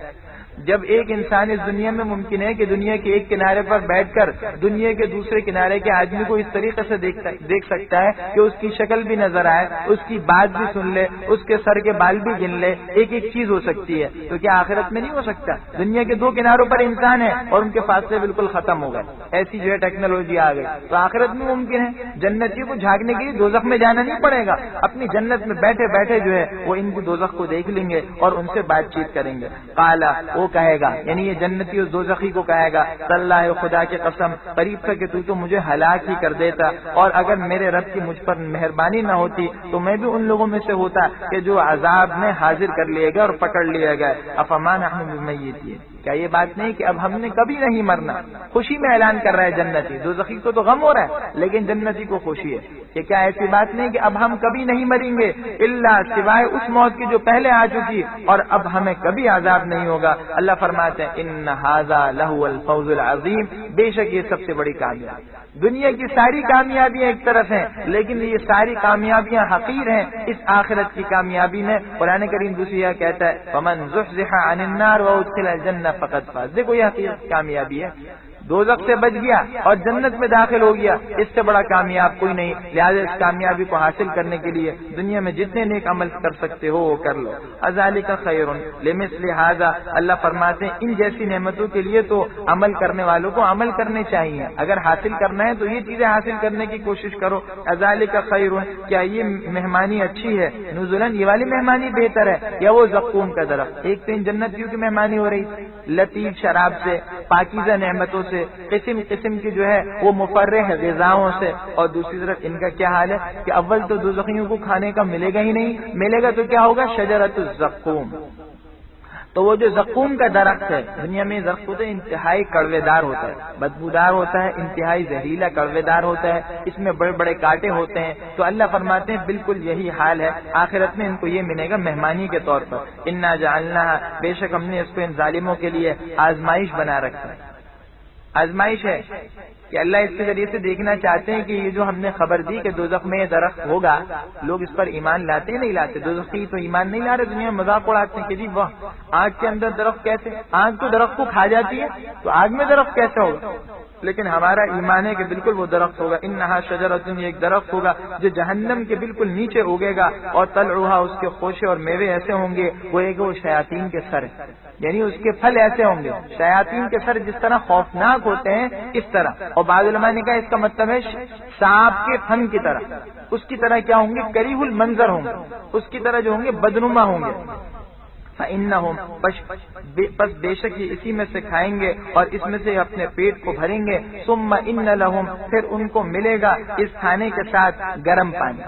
جب ایک انسان اس دنیا میں ممکن ہے کہ دنیا کے ایک کنارے پر بیٹھ کر دنیا کے دوسرے کنارے کے آدمی کو اس طریقے سے دیکھ سکتا ہے کہ اس کی شکل بھی نظر آئے, اس کی بات بھی سن لے, اس کے سر کے بال بھی گن لے, ایک ایک چیز ہو سکتی ہے, تو کیا آخرت میں نہیں ہو سکتا؟ دنیا کے دو کناروں پر انسان ہے اور ان کے فاصلے بالکل ختم ہو گئے, ایسی جو ہے ٹیکنالوجی آ گئی, تو آخرت میں ممکن ہے. جنتیوں کو جھانکنے کے لیے دوزخ میں جانا نہیں پڑے گا, اپنی جنت میں بیٹھے بیٹھے جو ہے وہ ان کی دوزخ کو دیکھ لیں گے اور ان سے بات چیت کریں گے. قال, وہ کہے گا, یعنی یہ جنتی اس دوزخی کو کہے گا, اللہ خدا کی قسم, قریب تھا کہ تو مجھے ہلاک ہی کر دیتا, اور اگر میرے رب کی مجھ پر مہربانی نہ ہوتی تو میں بھی ان لوگوں میں سے ہوتا کہ جو عذاب میں حاضر کر لیے گئے اور پکڑ لیے گئے. افما نحن بمیتین, کیا یہ بات نہیں کہ اب ہم نے کبھی نہیں مرنا؟ خوشی میں اعلان کر رہا ہے جنتی, دوزخی کو تو غم ہو رہا ہے لیکن جنتی کو خوشی ہے کہ کیا ایسی بات نہیں کہ اب ہم کبھی نہیں مریں گے, الا, سوائے اس موت کی جو پہلے آ چکی, اور اب ہمیں کبھی عذاب نہیں ہوگا. اللہ فرماتے ہیں ان ھذا لہو الفوز العظیم, بے شک یہ سب سے بڑی کامیابی. دنیا کی ساری کامیابیاں ایک طرف ہیں لیکن یہ ساری کامیابیاں حقیر ہیں اس آخرت کی کامیابی میں. قرآن کریم دوسری جگہ کہتا ہے فمن زحزح عن النار وادخل الجنہ فقد فاز. دیکھو یہ حقیر کامیابی ہے, دوزخ سے بچ گیا اور جنت میں داخل ہو گیا, اس سے بڑا کامیاب کوئی نہیں. لہذا اس کامیابی کو حاصل کرنے کے لیے دنیا میں جتنے نیک عمل کر سکتے ہو وہ کر لو. اذالک خیر لمثل ھذا, اللہ فرماتے ہیں ان جیسی نعمتوں کے لیے تو عمل کرنے والوں کو عمل کرنے چاہیے, اگر حاصل کرنا ہے تو یہ چیزیں حاصل کرنے کی کوشش کرو. اذالک خیر, کیا یہ مہمانی اچھی ہے؟ نزلاً, یہ والی مہمانی بہتر ہے یا وہ زقوم کا درخت؟ ایک تو ان جنتیوں کی مہمانی ہو رہی لطیف شراب سے, پاکیزہ نعمتوں سے, قسم قسم کی جو ہے وہ مفرح غذاؤں سے, اور دوسری طرف ان کا کیا حال ہے کہ اول تو دوزخیوں کو کھانے کا ملے گا ہی نہیں, ملے گا تو کیا ہوگا؟ شجرۃ الزقوم. تو وہ جو زقوم کا درخت ہے, دنیا میں درخت ہوتا ہے انتہائی کڑوے دار ہوتا ہے, بدبودار ہوتا ہے, انتہائی زہریلا کڑوے دار ہوتا ہے, اس میں بڑے بڑے کانٹے ہوتے ہیں. تو اللہ فرماتے ہیں بالکل یہی حال ہے آخرت میں, ان کو یہ ملے گا مہمانی کے طور پر. انا جعلناھا, بے شک ہم نے اس کو ان ظالموں کے لیے آزمائش بنا رکھا ہے. آزمائش ہے کہ اللہ اس کے ذریعے سے دیکھنا چاہتے ہیں کہ یہ جو ہم نے خبر دی کہ دوزخ میں یہ درخت ہوگا, لوگ اس پر ایمان لاتے نہیں لاتے؟ دوزخی تو ایمان نہیں لا رہے, دنیا میں مذاق اڑاتے ہیں کہ جی واہ آگ کے اندر درخت کیسے, آگ تو درخت کو کھا جاتی ہے تو آگ میں درخت کیسے ہوگا؟ لیکن ہمارا ایمان ہے کہ بالکل وہ درخت ہوگا. انہا شجرۃ, یہ ایک درخت ہوگا جو جہنم کے بالکل نیچے اگے گا, اور طلعھا, اس کے خوشے اور میوے ایسے ہوں گے وہ شیاطین کے سر ہے, یعنی اس کے پھل ایسے ہوں گے شیاطین کے سر جس طرح خوفناک ہوتے ہیں اس طرح. اور بعض علماء نے کہا اس کا مطلب ہے سانپ کے پھن کی طرح, اس کی طرح کیا ہوں گے؟ کریہ المنظر ہوں گے, اس کی طرح جو ہوں گے بدنما ہوں گے. پس بے شک یہ اسی میں سے کھائیں گے اور اس میں سے اپنے پیٹ کو بھریں گے. ثم ان لہم, پھر ان کو ملے گا اس کھانے کے ساتھ گرم پانی,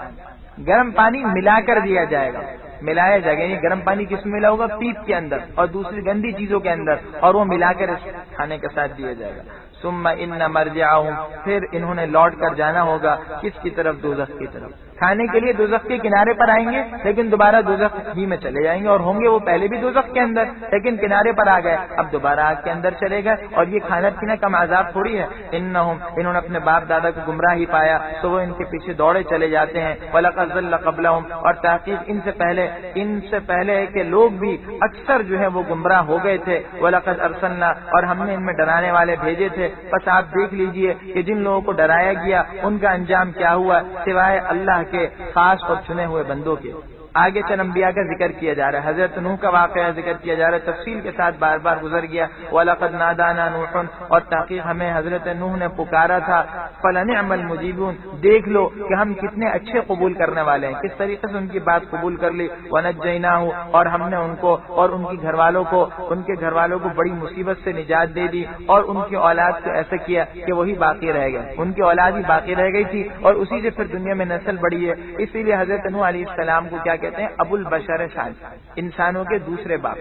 گرم پانی ملا کر دیا جائے گا. ملایا جائے گا. یہ گرم پانی کس میں ملا ہوگا؟ پیپ کے اندر اور دوسری گندی چیزوں کے اندر, اور وہ ملا کر اس کھانے کے ساتھ دیا جائے گا. ثم ان مرجعهم, پھر انہوں نے لوٹ کر جانا ہوگا کس کی طرف؟ دوزخ کی طرف. کھانے کے لیے دوزخ کے کنارے پر آئیں گے, لیکن دوبارہ دوزخ ہی میں چلے جائیں گے, اور ہوں گے وہ پہلے بھی دوزخ کے اندر, لیکن کنارے پر آ گئے, اب دوبارہ آگ کے اندر چلے گئے. اور یہ کھانا پینا کم عذاب تھوڑی ہے. انہوں نے اپنے باپ دادا کو گمراہ ہی پایا تو وہ ان کے پیچھے دوڑے چلے جاتے ہیں. وَلَقَدْ ضَلَّ قَبْلَهُمْ, اور تحقیق ان سے پہلے کہ لوگ بھی اکثر جو ہے وہ گمراہ ہو گئے تھے. وَلَقَدْ أَرْسَلْنَا, اور ہم نے ان میں ڈرانے والے بھیجے تھے. بس آپ دیکھ لیجئے کہ جن لوگوں کو ڈرایا گیا ان کا انجام کیا ہوا, سوائے اللہ کے خاص اور چنے ہوئے بندوں کے. آگے چند انبیاء کا ذکر کیا جا رہا ہے. حضرت نوح کا واقعہ ذکر کیا جا رہا ہے, تفصیل کے ساتھ بار بار گزر گیا. وَلَقَدْ نَادَانَا نُوحٌ, اور تحقیق ہمیں حضرت نوح نے پکارا تھا. فَلَنِعْمَ الْمُجِيبُونَ, دیکھ لو کہ ہم کتنے اچھے قبول کرنے والے ہیں, کس طریقے سے ان کی بات قبول کر لی. وَنَجَّيْنَاهُ, اور ہم نے ان کو اور ان کے گھر والوں کو بڑی مصیبت سے نجات دے دی, اور ان کی اولاد کو ایسا کیا کہ وہی باقی رہ گئے. ان کی اولاد ہی باقی رہ گئی تھی, اور اسی سے پھر دنیا میں نسل بڑھی ہے. اسی لیے حضرت نوح علیہ السلام کو کیا کہتے ہیں؟ ابو البشر ثانی, انسانوں کے دوسرے باپ.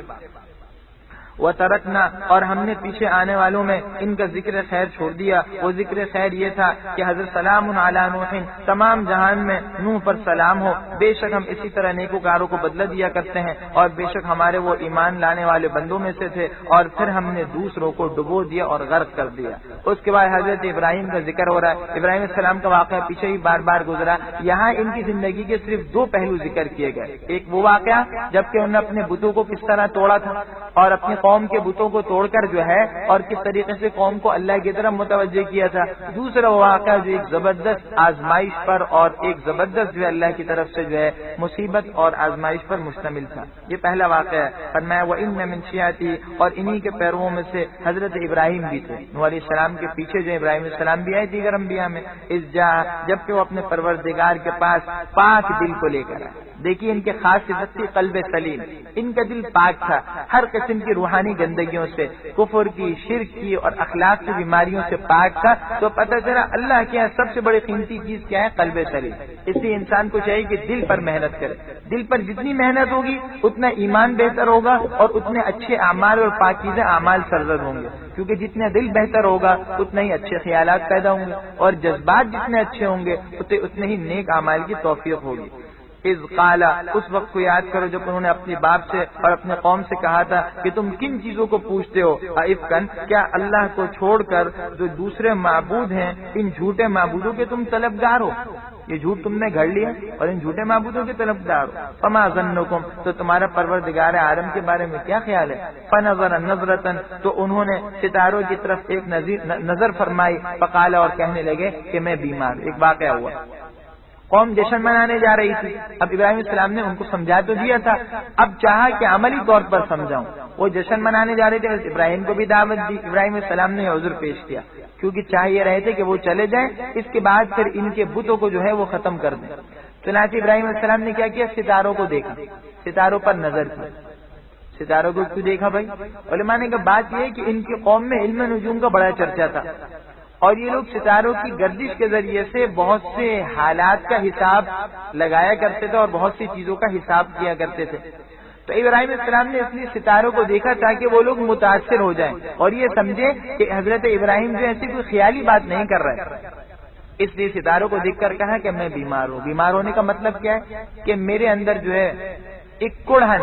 وَتَرَكْنَا, اور ہم نے پیچھے آنے والوں میں ان کا ذکر خیر چھوڑ دیا. وہ ذکر خیر یہ تھا کہ حضرت سلام علی نوح, تمام جہان میں نوح پر سلام ہو. بے شک ہم اسی طرح نیکوکاروں کو بدلہ دیا کرتے ہیں, اور بے شک ہمارے وہ ایمان لانے والے بندوں میں سے تھے. اور پھر ہم نے دوسروں کو ڈبو دیا اور غرق کر دیا. اس کے بعد حضرت ابراہیم کا ذکر ہو رہا ہے. ابراہیم السلام کا واقعہ پیچھے ہی بار بار گزرا. یہاں ان کی زندگی کے صرف دو پہلو ذکر کیے گئے. ایک وہ واقعہ جبکہ انہوں نے اپنے بتوں کو کس طرح توڑا تھا, اور اپنی قوم کے بتوں کو توڑ کر جو ہے اور کس طریقے سے قوم کو اللہ کی طرف متوجہ کیا تھا. دوسرا واقعہ جو ایک زبردست آزمائش پر اور ایک زبردست جو ہے اللہ کی طرف سے جو ہے مصیبت اور آزمائش پر مشتمل تھا. یہ پہلا واقعہ ہے. فرمایا وَإِنَّ مِن شِيَعَتِهِ, اور انہی کے پیرووں میں سے حضرت ابراہیم بھی تھے. نوح علیہ السلام کے پیچھے جو ابراہیم السلام بھی آئے دیگر انبیاء میں. اذ جاء, جبکہ وہ اپنے پروردگار کے پاس پاک دل کو لے کر آئے. دیکھیے ان کے خاص صفت تھی قلب سلیم. ان کا دل پاک تھا ہر قسم کی روحانی گندگیوں سے, کفر کی, شرک کی اور اخلاق کی بیماریوں سے پاک تھا. تو پتہ چلا اللہ کے یہاں سب سے بڑی قیمتی چیز کیا ہے؟ قلب سلیم. اس لیے انسان کو چاہیے کہ دل پر محنت کرے. دل پر جتنی محنت ہوگی اتنا ایمان بہتر ہوگا, اور اتنے اچھے اعمال اور پاکیزہ اعمال سرزد ہوں گے. کیونکہ جتنا دل بہتر ہوگا اتنا ہی اچھے خیالات پیدا ہوں گے, اور جذبات جتنے اچھے ہوں گے اتنے ہی نیک اعمال کی توفیق ہوگی. اذ قال, اس وقت کو یاد کرو جب انہوں نے اپنی باپ سے اور اپنے قوم سے کہا تھا کہ تم کن چیزوں کو پوچھتے ہو؟ افکن, کیا اللہ کو چھوڑ کر جو دوسرے معبود ہیں ان جھوٹے معبودوں کے تم طلبگار ہو؟ یہ جھوٹ تم نے گھڑ لیا اور ان جھوٹے معبودوں کے طلبگار ہو. فما ظنکم, تو تمہارا پروردگار عالم کے بارے میں کیا خیال ہے؟ فنظر نظرتن, تو انہوں نے ستاروں کی طرف ایک نظر فرمائی. فقال, اور کہنے لگے کہ میں بیمار. ایک واقعہ ہوا, قوم جشن منانے جا رہی تھی. اب ابراہیم السلام نے ان کو سمجھا تو دیا تھا, اب چاہا کہ عملی طور پر سمجھاؤں. وہ جشن منانے جا رہے تھے, ابراہیم کو بھی دعوت دی. ابراہیم السلام نے عذر پیش کیا کیونکہ چاہ یہ رہے تھے کہ وہ چلے جائیں, اس کے بعد پھر ان کے بتوں کو جو ہے وہ ختم کر دیں. چنانچہ ابراہیم السلام نے کیا کیا؟ ستاروں کو دیکھا, ستاروں پر نظر کی. ستاروں کو کیوں دیکھا بھائی؟ علماء نے کہا بات یہ ہے کہ ان کی قوم میں علم نجوم کا بڑا چرچا تھا, اور یہ لوگ ستاروں کی گردش کے ذریعے سے بہت سے حالات کا حساب لگایا کرتے تھے اور بہت سی چیزوں کا حساب کیا کرتے تھے. تو ابراہیم السلام نے اس لیے ستاروں کو دیکھا تاکہ وہ لوگ متاثر ہو جائیں اور یہ سمجھے کہ حضرت ابراہیم جو ایسی کوئی خیالی بات نہیں کر رہے. اس لیے ستاروں کو دیکھ کر کہا کہ میں بیمار ہوں. بیمار ہونے کا مطلب کیا ہے؟ کہ میرے اندر جو ہے ایک کڑھن,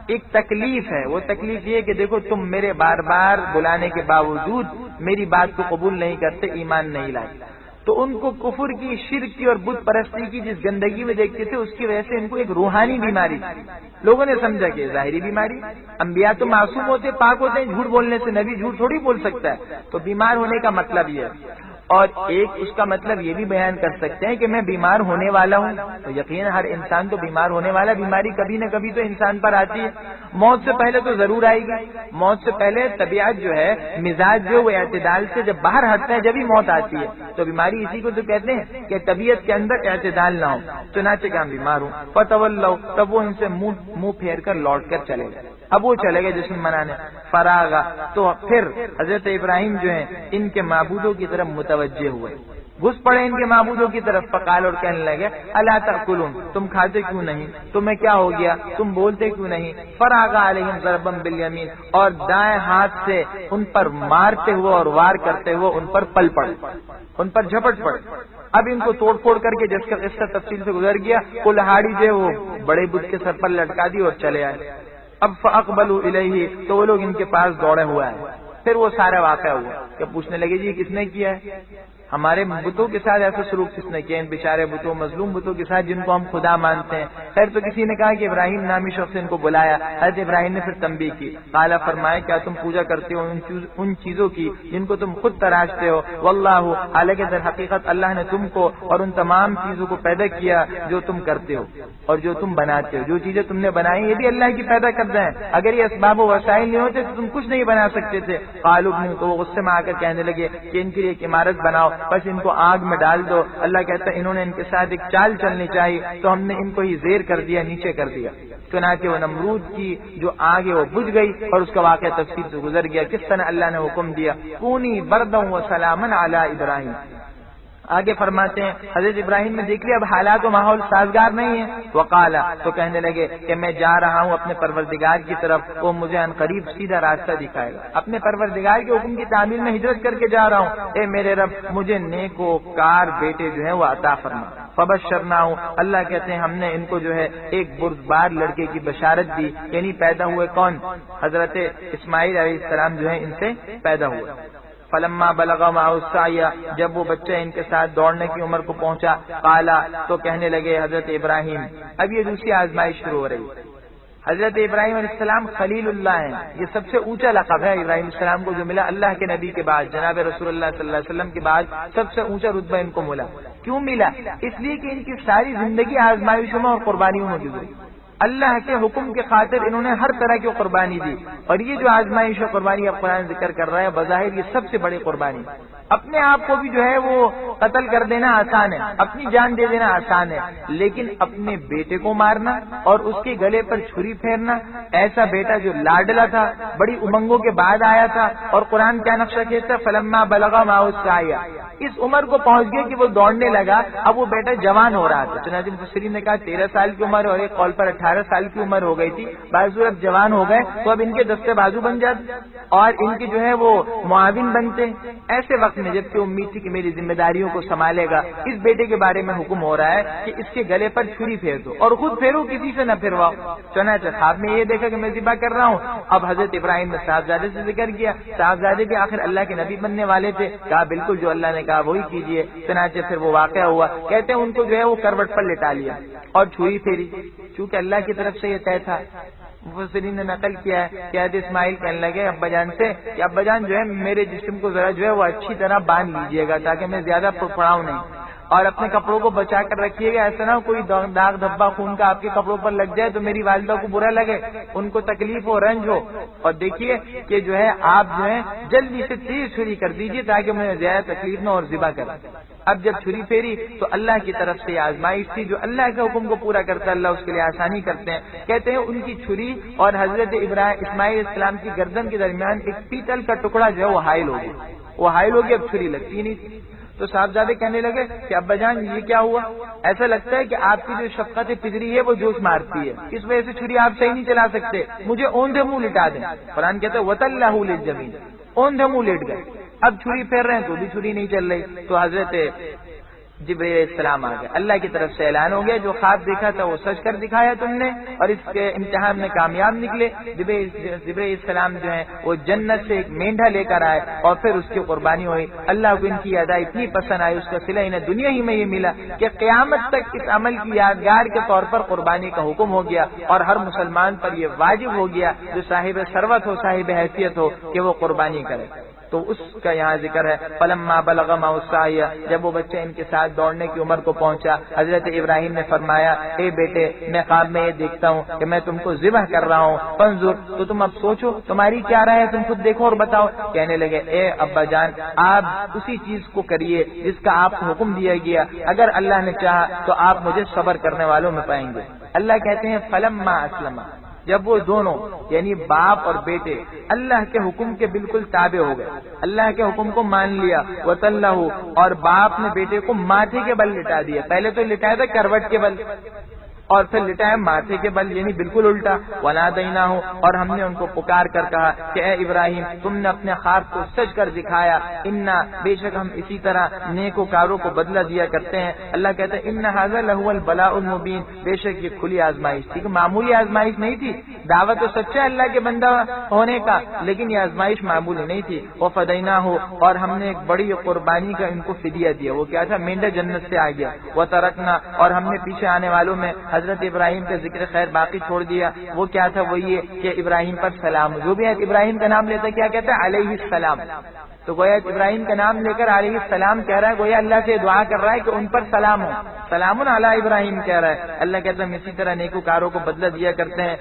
ایک تکلیف ہے. وہ تکلیف یہ کہ دیکھو تم میرے بار بار بلانے کے باوجود میری بات کو قبول نہیں کرتے, ایمان نہیں لائے. تو ان کو کفر کی, شرک کی اور بت پرستی کی جس گندگی میں دیکھتے تھے اس کی وجہ سے ان کو ایک روحانی بیماری تھی. لوگوں نے سمجھا کہ ظاہری بیماری, انبیاء تو معصوم ہوتے, پاک ہوتے ہیں, جھوٹ بولنے سے نبی جھوٹ تھوڑی بول سکتا ہے. تو بیمار ہونے کا مطلب یہ ہے. اور ایک اس کا مطلب یہ بھی بیان کر سکتے ہیں کہ میں بیمار ہونے والا ہوں. تو یقیناً ہر انسان تو بیمار ہونے والا, بیماری کبھی نہ کبھی تو انسان پر آتی ہے. موت سے پہلے تو ضرور آئے گی. موت سے پہلے طبیعت جو ہے, مزاج جو وہ اعتدال سے جب باہر ہٹتا ہے جبھی موت آتی ہے. تو بیماری اسی کو تو کہتے ہیں کہ طبیعت کے اندر اعتدال نہ ہو. چنانچہ کہ ہم بیمار ہوں. فتولوا, تب وہ ان سے منہ پھیر کر لوٹ کر چلے گئے. اب وہ چلے گئے جشن منانے. فراغا تو پھر حضرت ابراہیم جو ہیں ان کے معبودوں کی طرف متوجہ ہوئے, گھس پڑے ان کے معبودوں کی طرف. فقال اور کہنے لگے الا تاکلون, تم کھاتے کیوں نہیں, تمہیں کیا ہو گیا, تم بولتے کیوں نہیں. فراغ علیہم ضربا بالیمین, اور دائیں ہاتھ سے ان پر مارتے ہوئے اور وار کرتے ہوئے ان پر پل پڑے, ان پر جھپٹ پڑے. اب ان کو توڑ پھوڑ کر کے جس کا قصہ تفصیل سے گزر گیا, کلہاڑی جو وہ بڑے بدھ کے سر پر لٹکا دی اور چلے آئے. اب فاقبلوا الیہ, تو وہ لوگ ان کے پاس دوڑے ہوئے ہیں. پھر وہ سارا واقعہ ہوا کہ پوچھنے لگے جی کس نے کیا ہے, ہمارے بتوں کے ساتھ ایسا سلوک کس نے کیا, ان بیچارے بتوں, مظلوم بتوں کے ساتھ جن کو ہم خدا مانتے ہیں. خیر تو کسی نے کہا کہ ابراہیم نامی شخص ان کو بلایا. حضرت ابراہیم نے پھر تنبیہ کی. قال فرمایا کیا تم پوجا کرتے ہو ان چیزوں کی جن کو تم خود تراشتے ہو. واللہ, حالانکہ در حقیقت اللہ نے تم کو اور ان تمام چیزوں کو پیدا کیا جو تم کرتے ہو اور جو تم بناتے ہو. جو چیزیں تم نے بنائی یہ بھی اللہ کی پیدا کردہ ہیں, اگر یہ اسباب و وسائل نہیں ہوتے تو تم کچھ نہیں بنا سکتے تھے. قالوا, تو وہ غصے میں آ کر کہنے لگے کہ ان کے لیے ایک عمارت بناؤ, بس ان کو آگ میں ڈال دو. اللہ کہتا ہے انہوں نے ان کے ساتھ ایک چال چلنی چاہیے, تو ہم نے ان کو ہی زیر کر دیا, نیچے کر دیا. چنانچہ وہ نمرود کی جو آگ ہے وہ بجھ گئی, اور اس کا واقعہ تفصیل سے گزر گیا کس طرح اللہ نے حکم دیا کونی بردا و سلاما علی ابراہیم. آگے فرماتے ہیں حضرت ابراہیم نے دیکھ لیا اب حالات و ماحول سازگار نہیں ہے. وقال, تو کہنے لگے کہ میں جا رہا ہوں اپنے پروردگار کی طرف, وہ مجھے ان قریب سیدھا راستہ دکھائے گا. اپنے پروردگار کے حکم کی تعمیل میں ہجرت کر کے جا رہا ہوں. اے میرے رب مجھے نیک و کار بیٹے جو ہیں وہ عطا فرما. فبشرناہ, اللہ کہتے ہیں ہم نے ان کو جو ہے ایک بردبار لڑکے کی بشارت دی, یعنی پیدا ہوئے کون, حضرت اسماعیل علیہ السلام جو ہیں ان سے پیدا ہوئے. فلما بلغ معه السعی, جب وہ بچہ ان کے ساتھ دوڑنے کی عمر کو پہنچا. قالا, تو کہنے لگے حضرت ابراہیم, اب یہ دوسری آزمائش شروع ہو رہی. حضرت ابراہیم علیہ السلام خلیل اللہ ہیں, یہ سب سے اونچا لقب ہے ابراہیم علیہ السلام کو جو ملا اللہ کے نبی کے بعد, جناب رسول اللہ صلی اللہ علیہ وسلم کے بعد سب سے اونچا رتبہ ان کو ملا. کیوں ملا, اس لیے کہ ان کی ساری زندگی آزمائشوں میں اور قربانیوں میں گزری. اللہ کے حکم کے خاطر انہوں نے ہر طرح کی قربانی دی, اور یہ جو آزمائش و قربانی اب قرآن ذکر کر رہا ہے بظاہر یہ سب سے بڑی قربانی. اپنے آپ کو بھی جو ہے وہ قتل کر دینا آسان ہے, اپنی جان دے دینا آسان ہے, لیکن اپنے بیٹے کو مارنا اور اس کے گلے پر چھری پھیرنا, ایسا بیٹا جو لاڈلا تھا, بڑی امنگوں کے بعد آیا تھا, اور قرآن کیا نقشہ کھینچتا, فلما بلغ معه السعی, اس عمر کو پہنچ گیا کہ وہ دوڑنے لگا. اب وہ بیٹا جوان ہو رہا تھا, چنانچہ مفسرین نے کہا 13 سال کی عمر اور ایک قول پر 18 سال کی عمر ہو گئی تھی. بعض اب جوان ہو گئے تو اب ان کے دستے بازو بن جاتے اور ان کے جو ہے وہ معاون بنتے. ایسے وقت میں جبکہ امید تھی کہ میری ذمہ داریوں کو سنبھالے گا, اس بیٹے کے بارے میں حکم ہو رہا ہے کہ اس کے گلے پر چھری پھیر دو اور خود پھیرو, کسی سے نہ پھرواؤ. چنانچہ خواب میں یہ دیکھا کہ میں ذبح کر رہا ہوں. اب حضرت ابراہیم نے صاحبزادے سے ذکر کیا, صاحبزادے بھی آخر اللہ کے نبی بننے والے تھے. کہا بالکل جو اللہ نے کہا وہی کیجیے. چنانچہ پھر وہ واقعہ ہوا, کہتے ہیں ان کو جو ہے وہ کروٹ پر لٹا لیا اور چھری پھیری, چونکہ اللہ کی طرف سے یہ طے تھا. مفسرین نے نقل کیا ہے کہ حضرت اسماعیل کہنے لگے ابا جان سے کہ ابا جان جو ہے میرے جسم کو ذرا جو ہے وہ اچھی طرح باندھ لیجیے گا تاکہ میں زیادہ پڑاؤں نہیں, اور اپنے کپڑوں کو بچا کر رکھیے گا, ایسا نہ کوئی داغ دھبا خون کا آپ کے کپڑوں پر لگ جائے تو میری والدہ کو برا لگے, ان کو تکلیف ہو, رنج ہو. اور دیکھیے کہ جو ہے آپ جو ہے جلدی سے تیز چھری کر دیجیے تاکہ مجھے زیادہ تکلیف نہ اور ذبح کریں. اب جب چھری پھیری تو اللہ کی طرف سے آزمائش تھی, جو اللہ کے حکم کو پورا کرتا ہے اللہ اس کے لیے آسانی کرتے ہیں. کہتے ہیں ان کی چھری اور حضرت اسماعیل علیہ السلام کی گردن کے درمیان ایک پیتل کا ٹکڑا جو ہے وہ حائل ہو گیا, اب چھری لگتی نہیں تھی. تو صاحبزادے کہنے لگے کہ ابا جان یہ کیا ہوا, ایسا لگتا ہے کہ آپ کی جو شفقت پدری ہے وہ جوش مارتی ہے, اس وجہ سے چھری آپ صحیح نہیں چلا سکتے, مجھے اوندھے منہ لٹا دیں. قرآن کہتے ہیں وَتَلَّهُ لِلْجَبِينِ, اوندھے منہ لیٹ گئے. اب چھری پھیر رہے ہیں تو بھی چھری نہیں چل رہی. تو حضرت جبرائیل علیہ السلام آ گئے, اللہ کی طرف سے اعلان ہو گیا جو خواب دیکھا تھا وہ سچ کر دکھایا تم نے, اور اس کے امتحان میں کامیاب نکلے. جبرائیل علیہ السلام جو ہیں وہ جنت سے ایک مینڈھا لے کر آئے اور پھر اس کی قربانی ہوئی. اللہ کو ان کی ادا اتنی پسند آئی, اس کا صلہ انہیں دنیا ہی میں یہ ملا کہ قیامت تک اس عمل کی یادگار کے طور پر قربانی کا حکم ہو گیا, اور ہر مسلمان پر یہ واجب ہو گیا جو صاحب ثروت ہو, صاحب حیثیت ہو, کہ وہ قربانی کرے. تو اس کا یہاں ذکر ہے فلما بلغ معه السعی, جب وہ بچہ ان کے ساتھ دوڑنے کی عمر کو پہنچا. حضرت ابراہیم نے فرمایا اے بیٹے میں خواب میں یہ دیکھتا ہوں کہ میں تم کو ذبح کر رہا ہوں, فانظر, تو تم اب سوچو تمہاری کیا رائے ہے, تم خود دیکھو اور بتاؤ. کہنے لگے اے ابا جان آپ اسی چیز کو کریے جس کا آپ کو حکم دیا گیا, اگر اللہ نے چاہا تو آپ مجھے صبر کرنے والوں میں پائیں گے. اللہ کہتے ہیں فلما اسلم, جب وہ دونوں یعنی باپ اور بیٹے اللہ کے حکم کے بالکل تابع ہو گئے، اللہ کے حکم کو مان لیا، وَتَلَّهُ اور باپ نے بیٹے کو ماتھے کے بل لٹا دیا، پہلے تو لٹایا تھا کروٹ کے بل اور پھر لٹایا ماتھے کے بل یعنی بالکل الٹا، وَنَادَيْنَاهُ اور ہم نے ان کو پکار کر کہا کہ اے ابراہیم تم نے اپنے خواب کو سچ کر دکھایا، انا بے شک ہم اسی طرح نیکوکاروں کو بدلہ دیا کرتے ہیں۔ اللہ کہتا ہے ان ھذا لہو البلاء المبین، بے شک یہ کھلی آزمائش تھی، کہ معمولی آزمائش نہیں تھی، دعوت تو سچا اللہ کے بندہ ہونے کا، لیکن یہ آزمائش معمولی نہیں تھی۔ وَفَدَيْنَاهُ اور ہم نے ایک بڑی قربانی کا ان کو فدیہ دیا، وہ کیا تھا؟ مینڈا جنت سے آ گیا۔ وَتَرَكْنَا اور ہم نے پیچھے آنے والوں میں حضرت ابراہیم کا ذکر خیر باقی چھوڑ دیا، وہ کیا تھا؟ وہ یہ کہ ابراہیم پر سلام، جو بھی ابراہیم کا نام لیتا ہے کیا کہتا ہے؟ علیہ السلام، تو گویا ابراہیم کا نام لے کر علیہ السلام کہہ رہا ہے، گویا اللہ سے دعا کر رہا ہے کہ ان پر سلام ہو، سلام علی ابراہیم کہہ رہا ہے۔ اللہ کہتا ہے ہم اسی طرح نیکوکاروں کو بدلہ دیا کرتے ہیں،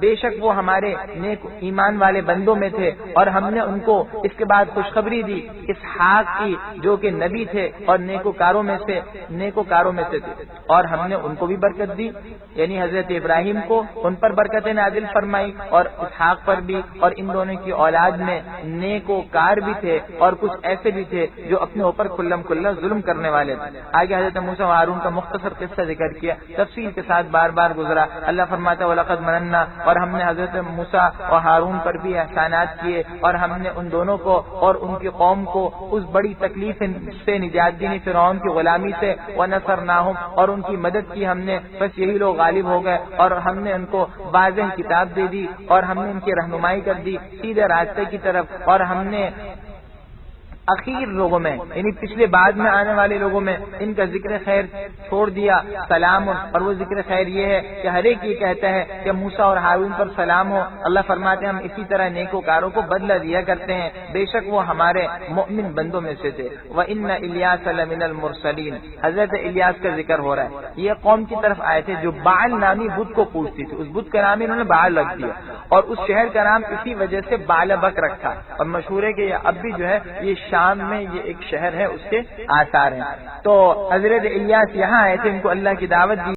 بے شک وہ ہمارے نیک ایمان والے بندوں میں تھے، اور ہم نے ان کو اس کے بعد خوشخبری دی اسحاق کی جو کہ نبی تھے اور نیکوکاروں میں سے تھے، اور ہم نے ان کو بھی برکت دی، یعنی حضرت ابراہیم کو ان پر برکت نازل فرمائی اور اسحاق پر بھی، اور ان دونوں کی اولاد میں نیکوکار بھی تھے اور کچھ ایسے بھی تھے جو اپنے اوپر کھلم کھلا ظلم کرنے والے تھے۔ آگے حضرت موسیٰ و ہارون کا مختصر قصہ ذکر کیا، تفصیل کے ساتھ بار بار گزرا۔ اللہ فرماتا ہے وَلَقَدْ مَنَنَّا اور ہم نے حضرت موسیٰ و ہارون پر بھی احسانات کیے، اور ہم نے ان دونوں کو اور ان کی قوم کو اس بڑی تکلیف سے نجات دی فرعون کی غلامی سے، وَنَصَرْنَاهُمْ اور ان کی مدد کی ہم نے، بس یہی لوگ غالب ہو گئے، اور ہم نے ان کو واضح کتاب دے دی اور ہم نے ان کی رہنمائی کر دی سیدھے راستے کی طرف، اور ہم نے اخیر لوگوں میں یعنی پچھلے بعد میں آنے والے لوگوں میں ان کا ذکر خیر چھوڑ دیا، سلام، اور وہ ذکر خیر یہ ہے کہ ہر ایک یہ کہتا ہے کہ موسیٰ اور ہارون پر سلام ہو۔ اللہ فرماتے ہیں ہم اسی طرح نیکوکاروں کو بدلہ دیا کرتے ہیں، بے شک وہ ہمارے مؤمن بندوں میں سے تھے۔ وَإِنَّ إِلْيَاسَ لَمِنَ الْمُرْسَلِينَ حضرت الیاس کا ذکر ہو رہا ہے، یہ قوم کی طرف آئے تھے جو بعل نامی بت کو پوجتی تھی، اس بت کا نام انہوں نے بعل رکھ دیا، اور اس شہر کا نام اسی وجہ سے بعلبک رکھا، اور مشہور ہے کہ اب بھی جو ہے یہ شام میں یہ ایک شہر ہے، اس کے آثار ہیں۔ تو حضرت الیاس یہاں آئے تھے، ان کو اللہ کی دعوت دی